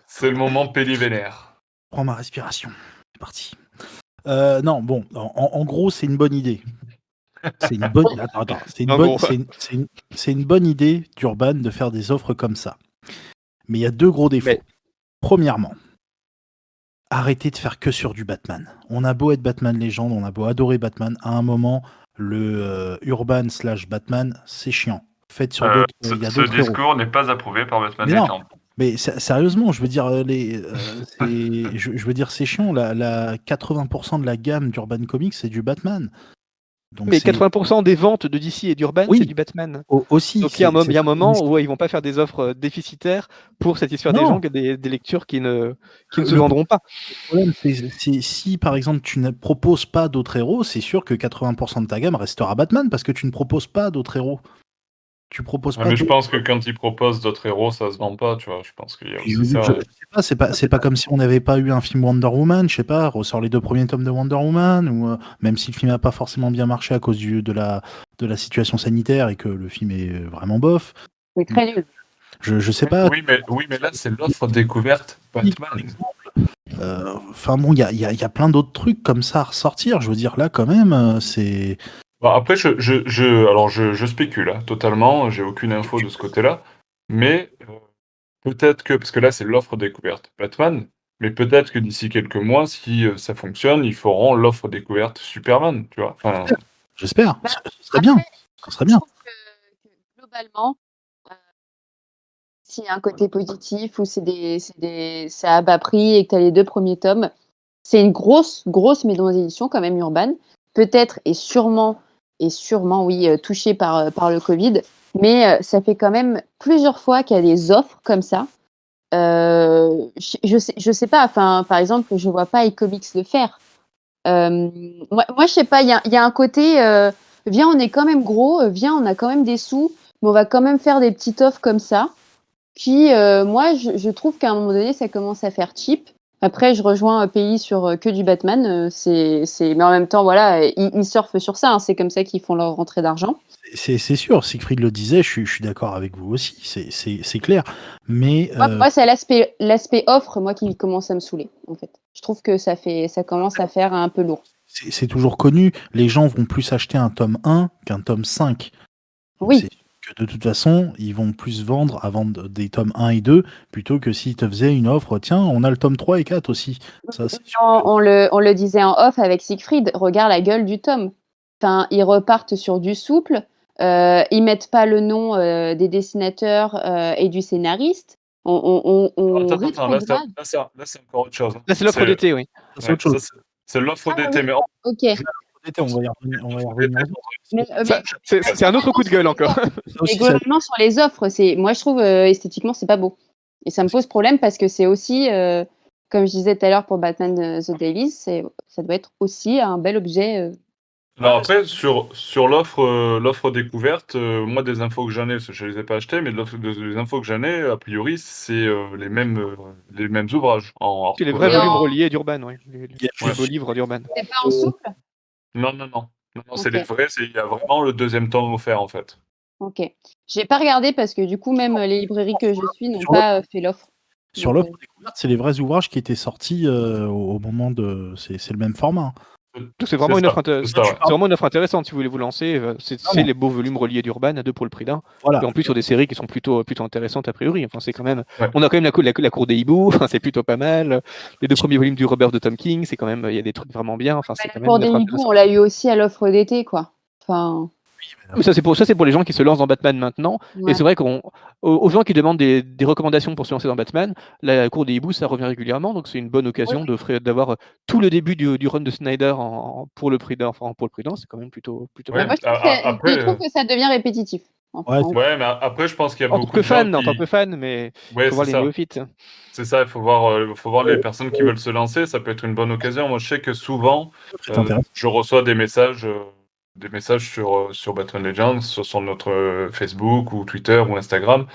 c'est le moment Pelli vénère. Prends ma respiration. C'est parti. Non, bon, en gros, c'est une bonne idée. C'est une bonne. Attends, c'est une En bonne. gros. C'est une bonne idée d'Urban de faire des offres comme ça. Mais il y a 2 gros défauts. Mais- Premièrement, arrêtez de faire que sur du Batman. On a beau être Batman légende, on a beau adorer Batman, à un moment, le Urban / Batman, c'est chiant. Faites sur d'autres. Il y a Ce d'autres héros. discours n'est pas approuvé par Batman Mais non. Legend. Mais sérieusement, je veux dire, je veux dire, c'est chiant. La 80% de la gamme d'Urban Comics, c'est du Batman. Donc Mais c'est 80% des ventes de DC et d'Urban, Oui. c'est du Batman. aussi. Donc il y a un moment c'est- où ils vont pas faire des offres déficitaires pour satisfaire des Non. gens, des lectures qui ne se Le vendront pas. problème, c'est si par exemple tu ne proposes pas d'autres héros, c'est sûr que 80% de ta gamme restera Batman parce que tu ne proposes pas d'autres héros. Tu proposes Ouais, pas mais je d'autres. pense que quand ils proposent d'autres héros, ça se vend pas, tu vois. Je pense qu'il y a Puis, aussi ça. je sais pas, c'est pas comme si on n'avait pas eu un film Wonder Woman, je sais pas, ressort les 2 premiers tomes de Wonder Woman, ou même si le film n'a pas forcément bien marché à cause de la situation sanitaire et que le film est vraiment bof. C'est très nul. Je sais pas. Oui, mais là, c'est l'offre découverte Batman. Enfin bon, il y a plein d'autres trucs comme ça à ressortir. Je veux dire, là, quand même, c'est. Bon, après, alors je spécule hein, totalement. J'ai aucune info de ce côté-là. Mais peut-être que, parce que là, c'est l'offre découverte Batman. Mais peut-être que d'ici quelques mois, si ça fonctionne, ils feront l'offre découverte Superman, tu vois. Enfin, J'espère. Bah, Ce serait bien. Ce serait bien. Je trouve que globalement, s'il y a un côté positif ou c'est à bas prix et que tu as les 2 premiers tomes, c'est une grosse maison d'édition quand même, Urban. Peut-être et sûrement, oui, touchée par le Covid. Mais ça fait quand même plusieurs fois qu'il y a des offres comme ça. Je sais pas, enfin, par exemple, je vois pas iComics le faire. Moi, je sais pas, il y a un côté, viens, on est quand même gros, viens, on a quand même des sous, mais on va quand même faire des petites offres comme ça. Puis, moi, je trouve qu'à un moment donné, ça commence à faire cheap. Après, je rejoins pays sur que du Batman. Mais en même temps, voilà, ils surfent sur ça. Hein, c'est comme ça qu'ils font leur rentrée d'argent. C'est sûr, Siegfried le disait, je suis d'accord avec vous aussi, c'est clair. Mais Moi, c'est l'aspect offre, moi, qui commence à me saouler, en fait. Je trouve que ça commence à faire un peu lourd. c'est toujours connu, les gens vont plus acheter un tome 1 qu'un tome 5. Donc Oui. c'est que de toute façon, ils vont plus vendre à vendre des tomes 1 et 2 plutôt que s'ils te faisaient une offre, tiens, on a le tome 3 et 4 aussi. Ça, c'est sûr. On le disait en off avec Siegfried, regarde la gueule du tome. Enfin, ils repartent sur du souple, ils mettent pas le nom des dessinateurs et du scénariste. On Attends, rétrograde. là, c'est encore autre chose. Là, c'est l'offre d'été, oui. Ça, c'est Ouais, autre chose. c'est l'offre Ah d'été, oui. mais Ok. On va y revenir. Mais, C'est un autre coup de gueule encore. Ça mais aussi, globalement, sur les offres, moi, je trouve esthétiquement, c'est pas beau. Et ça me pose problème parce que c'est aussi, comme je disais tout à l'heure pour Batman The Dailies, ça doit être aussi un bel objet. alors après, sur l'offre découverte, moi des infos que j'en ai, parce que je les ai pas achetées, mais les infos que j'en ai, a priori, c'est les mêmes ouvrages. C'est les hardcover. vrais Et en- volumes reliés d'Urban, oui. Les Ouais. beaux livres d'Urban. C'est pas en souple? Non, c'est Ok. les vrais, il y a vraiment le deuxième tome offert en fait. Ok. J'ai pas regardé parce que du coup, même les librairies que je suis n'ont Sur pas fait l'offre. Sur Donc, l'offre découverte, c'est les vrais ouvrages qui étaient sortis au moment de. C'est le même format. Donc c'est vraiment une offre C'est ça, ouais. c'est vraiment une offre intéressante si vous voulez vous lancer. C'est Clairement. les beaux volumes reliés d'Urban à 2 pour le prix d'un. Voilà. Et en plus sur des séries qui sont plutôt intéressantes a priori. Enfin c'est quand même. Ouais. On a quand même la cour des hiboux. Enfin, c'est plutôt pas mal. Les 2 premiers volumes du Rebirth de Tom King, c'est quand même. Il y a des trucs vraiment bien. Enfin c'est quand même pour une des offre hiboux, intéressante. on l'a eu aussi à l'offre d'été, quoi. Enfin, Mais ça c'est pour les gens qui se lancent dans Batman maintenant. ouais. Et c'est vrai aux gens qui demandent des recommandations pour se lancer dans Batman, la cour des hiboux ça revient régulièrement. Donc c'est une bonne occasion d'avoir tout le début du run de Snyder pour le prix d'un. Enfin, pour le prix d'un, c'est quand même plutôt Ouais, Mais moi, je trouve que ça devient répétitif. Ouais, Ouais, mais après, je pense qu'il y a En beaucoup tant que de gens fan, qui... mais Ouais, faut voir c'est les ça. néophytes. C'est ça, il faut voir les personnes qui veulent se lancer, ça peut être une bonne occasion. Moi, je sais que souvent, c'est intéressant. je reçois des messages sur Batman Legends, sur notre Facebook ou Twitter ou Instagram.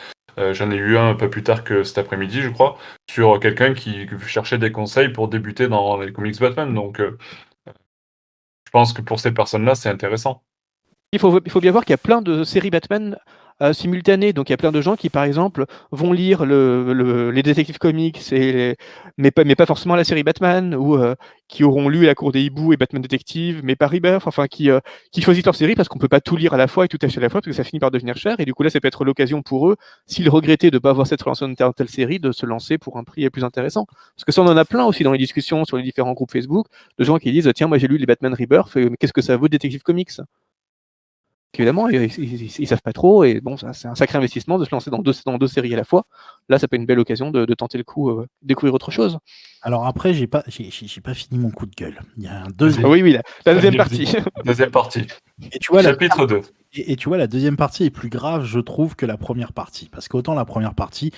J'en ai eu un peu plus tard que cet après-midi, je crois, sur quelqu'un qui cherchait des conseils pour débuter dans les comics Batman. Donc, je pense que pour ces personnes-là, c'est intéressant. Il faut bien voir qu'il y a plein de séries Batman simultanées. Donc il y a plein de gens qui, par exemple, vont lire les détectives comics, mais pas forcément la série Batman, ou qui auront lu La Cour des Hiboux et Batman Détective, mais pas Rebirth, enfin qui choisissent leur série parce qu'on peut pas tout lire à la fois et tout acheter à la fois parce que ça finit par devenir cher. Et du coup là, ça peut être l'occasion pour eux, s'ils regrettaient de ne pas avoir cette relation dans telle série, de se lancer pour un prix plus intéressant. Parce que ça, on en a plein aussi dans les discussions sur les différents groupes Facebook, de gens qui disent tiens, moi j'ai lu les Batman Rebirth, mais qu'est-ce que ça vaut Détective Comics? Évidemment, ils savent pas trop, et bon, c'est un sacré investissement de se lancer dans deux séries à la fois. Là, ça peut être une belle occasion de tenter le coup, découvrir autre chose. Alors après, j'ai pas fini mon coup de gueule. Il y a un deuxième. Ah oui, la deuxième partie. Deuxième partie. Et tu vois, Chapitre 2. Et tu vois, la deuxième partie est plus grave, je trouve, que la première partie. Parce qu'autant la première partie,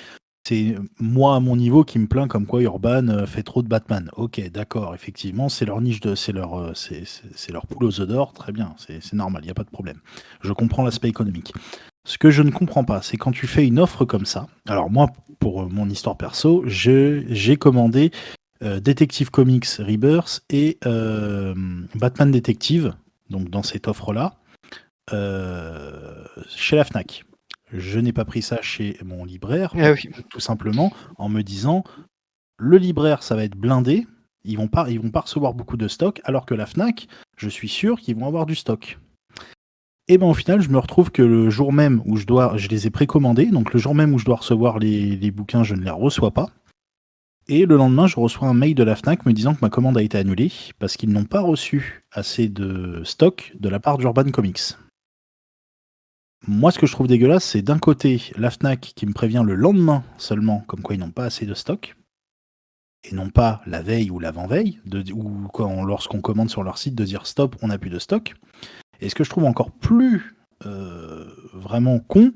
c'est moi à mon niveau qui me plaint comme quoi Urban fait trop de Batman. Ok, d'accord, effectivement, c'est leur niche c'est leur poule aux œufs d'or, très bien, c'est normal, il n'y a pas de problème. Je comprends l'aspect économique. Ce que je ne comprends pas, c'est quand tu fais une offre comme ça. Alors moi, pour mon histoire perso, j'ai commandé Detective Comics Rebirth et Batman Detective, donc dans cette offre-là, chez la Fnac. Je n'ai pas pris ça chez mon libraire, Ah oui. tout simplement en me disant le libraire ça va être blindé, ils vont pas recevoir beaucoup de stock, alors que la Fnac, je suis sûr qu'ils vont avoir du stock. Et ben au final, je me retrouve que le jour même où je les ai précommandés, donc le jour même où je dois recevoir les bouquins, je ne les reçois pas. Et le lendemain, je reçois un mail de la Fnac me disant que ma commande a été annulée parce qu'ils n'ont pas reçu assez de stock de la part d'Urban Comics. Moi, ce que je trouve dégueulasse, c'est d'un côté la Fnac qui me prévient le lendemain seulement, comme quoi ils n'ont pas assez de stock, et non pas la veille ou l'avant-veille, ou lorsqu'on commande sur leur site de dire stop, on n'a plus de stock. Et ce que je trouve encore plus vraiment con,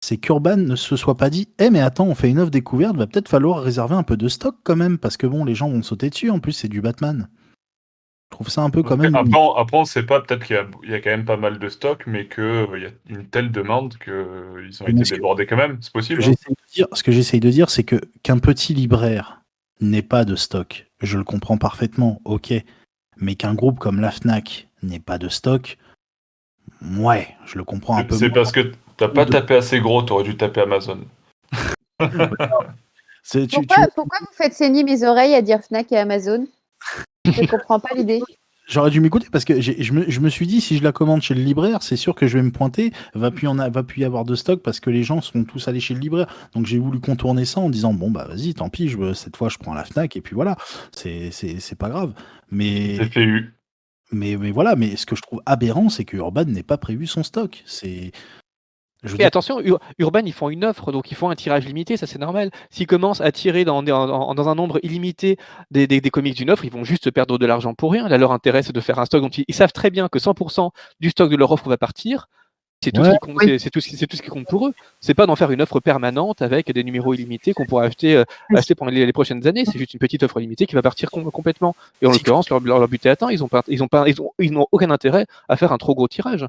c'est qu'Urban ne se soit pas dit mais attends, on fait une offre découverte, va peut-être falloir réserver un peu de stock quand même, parce que bon, les gens vont sauter dessus, en plus c'est du Batman. Je trouve ça un peu quand même... Après, on ne sait pas, peut-être qu'il y a quand même pas mal de stock, mais qu'il y a une telle demande qu'ils ont été débordés quand même, c'est possible. Ce que j'essaye de dire, c'est qu'un petit libraire n'ait pas de stock, je le comprends parfaitement, ok. Mais qu'un groupe comme la Fnac n'ait pas de stock, ouais, je le comprends un peu C'est moins. parce que t'as pas tapé assez gros, t'aurais dû taper Amazon. Pourquoi vous faites saigner mes oreilles à dire Fnac et Amazon? Je comprends pas l'idée. J'aurais dû m'écouter parce que je me suis dit, si je la commande chez le libraire, c'est sûr que je vais me pointer, va plus y avoir de stock parce que les gens sont tous allés chez le libraire. Donc j'ai voulu contourner ça en disant, bon bah vas-y, tant pis, cette fois je prends la Fnac et puis voilà, c'est pas grave. Mais, C'est fait eu. mais voilà, mais ce que je trouve aberrant, c'est que Urban n'ait pas prévu son stock. Je veux Et dire, attention, Urban, ils font une offre, donc ils font un tirage limité, ça c'est normal. S'ils commencent à tirer dans un nombre illimité des comics d'une offre, ils vont juste perdre de l'argent pour rien. Là, leur intérêt, c'est de faire un stock dont ils savent très bien que 100% du stock de leur offre va partir. C'est tout, ce ouais, qui compte, c'est tout ce qui compte pour eux. C'est pas d'en faire une offre permanente avec des numéros illimités qu'on pourra acheter pendant les prochaines années. C'est juste une petite offre limitée qui va partir complètement. Et en l'occurrence, leur but est atteint. Ils n'ont aucun intérêt à faire un trop gros tirage.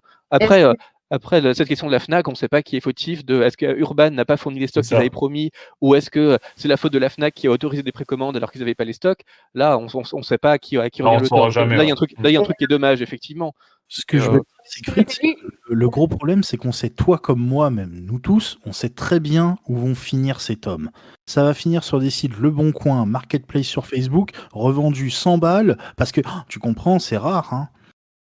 Après, cette question de la Fnac, on ne sait pas qui est fautif. Est-ce que Urban n'a pas fourni les stocks C'est qu'ils ça. avaient promis, ou est-ce que c'est la faute de la Fnac qui a autorisé des précommandes alors qu'ils n'avaient pas les stocks? Là, on ne sait pas qui Non, revient on le saura tort. jamais. Là, il y a Ouais. un truc qui est dommage, effectivement. ce que je veux dire, Siegfried, c'est que le gros problème, c'est qu'on sait, toi comme moi, même nous tous, on sait très bien où vont finir ces tomes. Ça va finir sur des sites Le Bon Coin, Marketplace sur Facebook, revendus 100 balles, parce que, tu comprends, c'est rare, hein.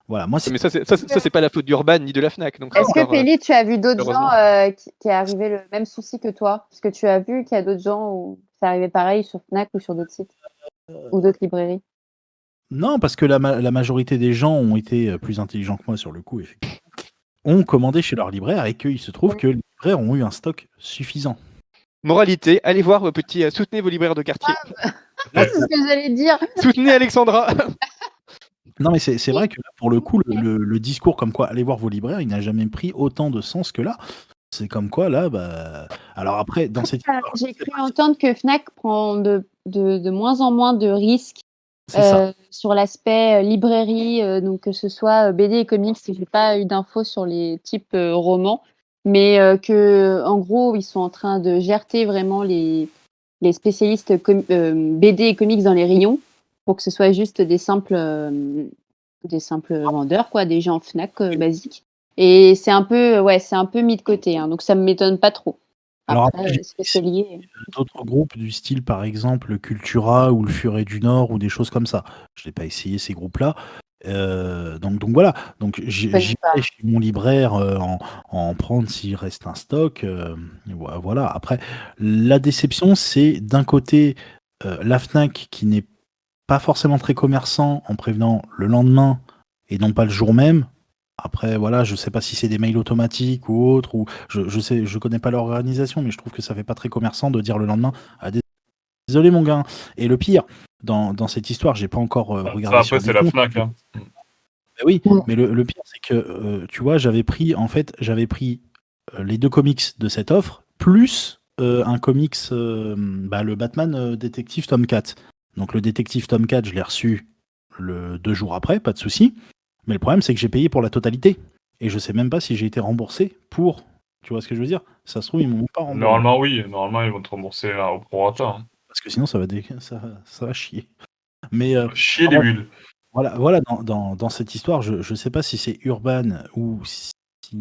Voilà, moi, Mais ça, c'est pas la faute d'Urban ni de la Fnac. Donc Est-ce que encore, Péli, tu as vu d'autres gens heureusement. qui est arrivé le même souci que toi? Est-ce que tu as vu qu'il y a d'autres gens où ça arrivait pareil sur Fnac ou sur d'autres sites ou d'autres librairies? Non, parce que la majorité des gens ont été plus intelligents que moi sur le coup, effectivement. Ont commandé chez leur libraire et qu'il se trouve que les libraires ont eu un stock suffisant. Moralité, allez voir vos petits, soutenez vos libraires de quartier. C'est ce que j'allais dire. Soutenez Alexandra. Non, mais c'est vrai que là, pour le coup, le discours comme quoi allez voir vos libraires, il n'a jamais pris autant de sens que là. C'est comme quoi là, bah. Alors après, dans cette histoire, J'ai cru entendre que Fnac prend de moins en moins de risques c'est ça. sur l'aspect librairie, donc que ce soit BD et comics. J'ai pas eu d'infos sur les types romans, mais que en gros ils sont en train de gerter vraiment les spécialistes BD et comics dans les rayons pour que ce soit juste des simples vendeurs, quoi, des gens Fnac basiques. Et c'est un peu mis de côté, hein, donc ça me m'étonne pas trop. Alors Après, après, est-ce que c'est lié? d'autres groupes du style, par exemple, Cultura ou le Furet du Nord ou des choses comme ça. Je n'ai pas essayé ces groupes-là. Donc voilà. Donc j'irai chez mon libraire en prendre s'il reste un stock. Voilà. Après, la déception, c'est d'un côté la Fnac qui n'est pas forcément très commerçant en prévenant le lendemain et non pas le jour même. Après, voilà, je sais pas si c'est des mails automatiques ou autre, ou je connais pas leur organisation, mais je trouve que ça fait pas très commerçant de dire le lendemain, ah, désolé mon gars. Et le pire, dans cette histoire, j'ai pas encore regardé Ça, sur après, des c'est la comptes. Fnac. Hein. Ben oui, mais le pire, c'est que, tu vois, j'avais pris les 2 comics de cette offre, plus un comics, le Batman Détective Tome 4. Donc le Détective Tome 4, je l'ai reçu 2 jours après, pas de souci. Mais le problème, c'est que j'ai payé pour la totalité. Et je sais même pas si j'ai été remboursé pour. Tu vois ce que je veux dire? Ça se trouve, ils m'ont pas remboursé. Normalement, oui. Normalement, ils vont te rembourser au prorata. Hein. Parce que sinon, ça va chier. Mais Chier les bulles. voilà dans cette histoire, je sais pas si c'est Urban ou si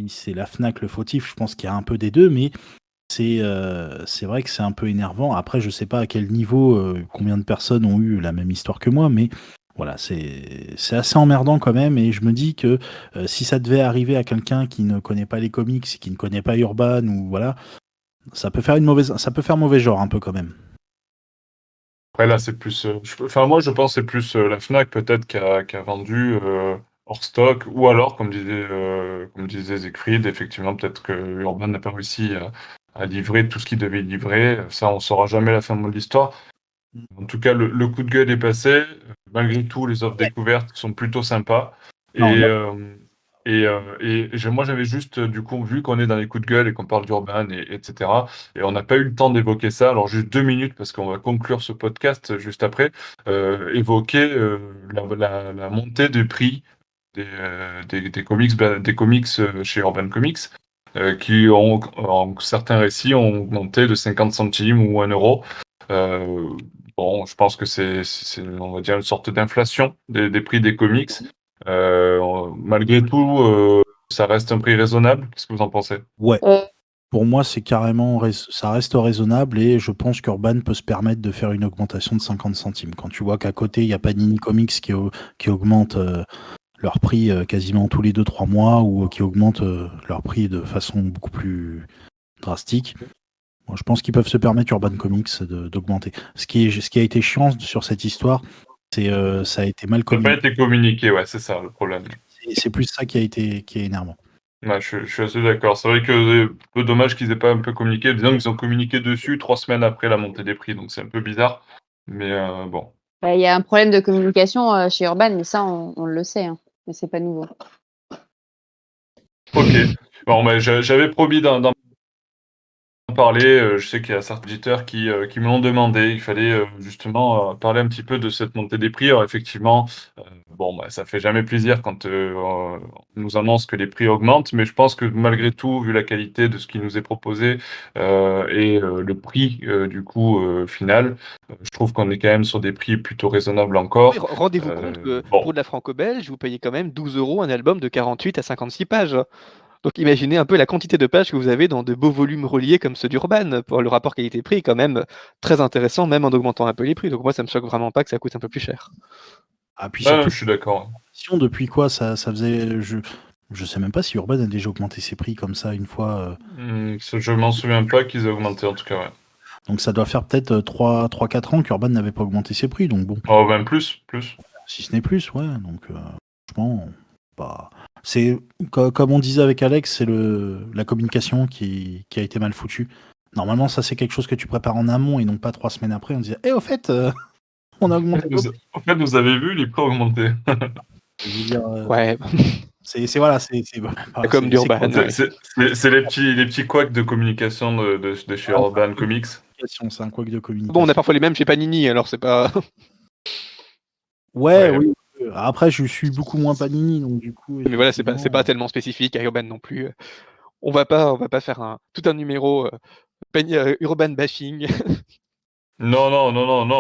c'est la Fnac le fautif. Je pense qu'il y a un peu des deux, mais c'est vrai que c'est un peu énervant. Après, je sais pas à quel niveau, combien de personnes ont eu la même histoire que moi, mais voilà, c'est assez emmerdant quand même. Et je me dis que si ça devait arriver à quelqu'un qui ne connaît pas les comics, qui ne connaît pas Urban, ou voilà, ça peut faire mauvais genre un peu quand même. Après, là, c'est plus. Moi, je pense que c'est plus la Fnac peut-être qui a vendu hors stock, ou alors, comme disait Siegfried, effectivement, peut-être que Urban n'a pas réussi à livrer tout ce qu'il devait livrer. Ça, on saura jamais la fin de l'histoire. En tout cas, le coup de gueule est passé. Malgré tout, les offres découvertes sont plutôt sympas. Non, Moi, j'avais juste, du coup, vu qu'on est dans les coups de gueule et qu'on parle d'Urban, etc., et on n'a pas eu le temps d'évoquer ça, alors juste 2 minutes, parce qu'on va conclure ce podcast juste après, évoquer la montée du prix des comics chez Urban Comics, qui en certains récits ont augmenté de 50 centimes ou 1 euro. bon, je pense que c'est, on va dire, une sorte d'inflation des prix des comics. Malgré tout, ça reste un prix raisonnable. Qu'est-ce que vous en pensez? Ouais. Euh, Pour moi, c'est carrément, ça reste raisonnable et je pense qu'Urban peut se permettre de faire une augmentation de 50 centimes. Quand tu vois qu'à côté, il y a Panini Comics qui augmente leur prix quasiment tous les 2-3 mois ou qui augmente leur prix de façon beaucoup plus drastique. Moi, je pense qu'ils peuvent se permettre, Urban Comics, d'augmenter. Ce qui a été chiant sur cette histoire, c'est ça a été mal Ça n'a pas communiqué. été communiqué, ouais, c'est ça le problème. C'est plus ça qui est énervant. Ouais, je suis assez d'accord. C'est vrai que c'est un peu dommage qu'ils aient pas un peu communiqué. Disons qu'ils ont communiqué dessus 3 semaines après la montée des prix, donc c'est un peu bizarre. Mais bon. Il y a un problème de communication chez Urban, mais ça, on le sait, hein. Mais c'est pas nouveau. Ok. Bon, mais j'avais promis d'en parler. Je sais qu'il y a certains auditeurs qui me l'ont demandé. Il fallait justement parler un petit peu de cette montée des prix. Alors effectivement, bon, bah, ça fait jamais plaisir quand on nous annonce que les prix augmentent, mais je pense que malgré tout, vu la qualité de ce qui nous est proposé et le prix du coup final, je trouve qu'on est quand même sur des prix plutôt raisonnables encore. Oui, rendez-vous compte que Bon. pour de la franco-belge, vous payez quand même 12 € un album de 48 à 56 pages. Donc imaginez un peu la quantité de pages que vous avez dans de beaux volumes reliés comme ceux d'Urban. Pour le rapport qualité-prix est quand même très intéressant, même en augmentant un peu les prix. Donc moi, ça me choque vraiment pas que ça coûte un peu plus cher. Ah, puis Ah, surtout, je suis d'accord. depuis quoi ça faisait. Je sais même pas si Urban a déjà augmenté ses prix comme ça une fois. Je m'en souviens pas qu'ils aient augmenté en tout cas, ouais. Donc ça doit faire peut-être 3-4 ans qu'Urban n'avait pas augmenté ses prix. Donc bon, Oh, même plus. si ce n'est plus, ouais. Donc franchement, bah, c'est comme on disait avec Alex, c'est la communication qui a été mal foutue. Normalement, ça c'est quelque chose que tu prépares en amont et non pas 3 semaines après. On disait, au fait, on a augmenté. En fait, vous avez vu les prix augmenter. Je veux dire, Ouais, c'est voilà, c'est comme d'Urban. Ouais. C'est les petits couacs de communication de chez Urban Comics. C'est un couac de communication. Bon, on a parfois les mêmes chez Panini, alors c'est pas. Ouais, Ouais. oui. Après, je suis beaucoup moins Panini, donc du coup. Mais voilà, c'est pas effectivement, tellement spécifique à Urban non plus. On va pas faire tout un numéro Urban bashing. Non,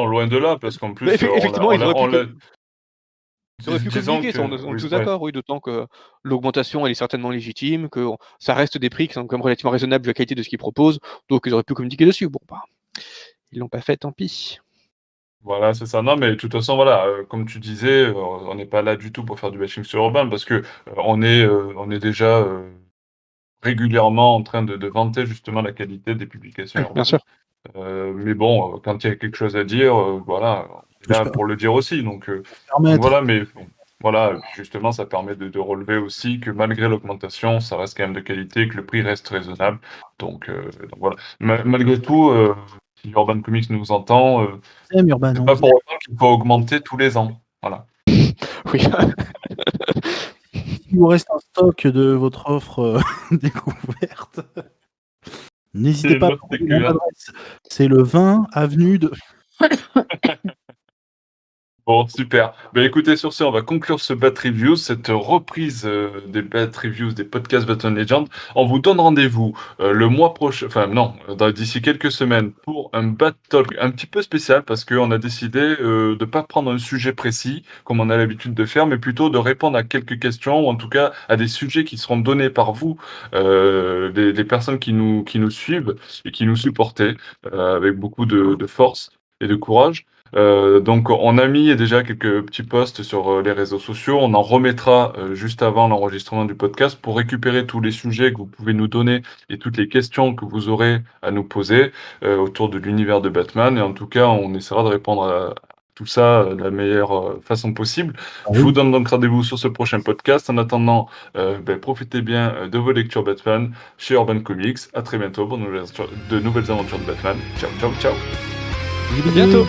loin de là, parce qu'en plus, Mais effectivement, ils auraient pu disons communiquer, que ça, on est oui, tous ouais. d'accord, oui, d'autant que l'augmentation, elle est certainement légitime, que ça reste des prix qui sont quand même relativement raisonnables vu la qualité de ce qu'ils proposent, donc ils auraient pu communiquer dessus. Bon, bah, ils l'ont pas fait, tant pis. Voilà, c'est ça. Non, mais de toute façon, voilà, comme tu disais, on n'est pas là du tout pour faire du bashing sur Urban, parce que on est déjà régulièrement en train de vanter justement la qualité des publications Oui, Urban. bien sûr. Mais bon, quand il y a quelque chose à dire, voilà, on est là pour le dire aussi. Donc voilà, mais bon, voilà, justement, ça permet de relever aussi que malgré l'augmentation, ça reste quand même de qualité, que le prix reste raisonnable. Donc voilà. Malgré tout, si Urban Comics nous entend, Urban, c'est pas pour autant qu'il faut augmenter tous les ans. Voilà. Oui. Il vous reste un stock de votre offre découverte. N'hésitez pas à prendre mon adresse. C'est le 20 avenue de. Bon, super. Ben, écoutez, sur ce, on va conclure ce Bat Reviews, cette reprise des Bat Reviews des podcasts Batman Legend. On vous donne rendez-vous le mois prochain, enfin non, d'ici quelques semaines pour un Bat Talk un petit peu spécial parce qu'on a décidé de pas prendre un sujet précis comme on a l'habitude de faire, mais plutôt de répondre à quelques questions ou en tout cas à des sujets qui seront donnés par vous, des personnes qui nous suivent et qui nous supportez avec beaucoup de force et de courage. Donc on a mis déjà quelques petits posts sur les réseaux sociaux, on en remettra juste avant l'enregistrement du podcast pour récupérer tous les sujets que vous pouvez nous donner et toutes les questions que vous aurez à nous poser autour de l'univers de Batman et en tout cas on essaiera de répondre à tout ça de la meilleure façon possible. Je vous donne donc rendez-vous sur ce prochain podcast. En attendant, profitez bien de vos lectures Batman chez Urban Comics. À très bientôt pour de nouvelles aventures de Batman. Ciao, ciao, ciao. À bientôt.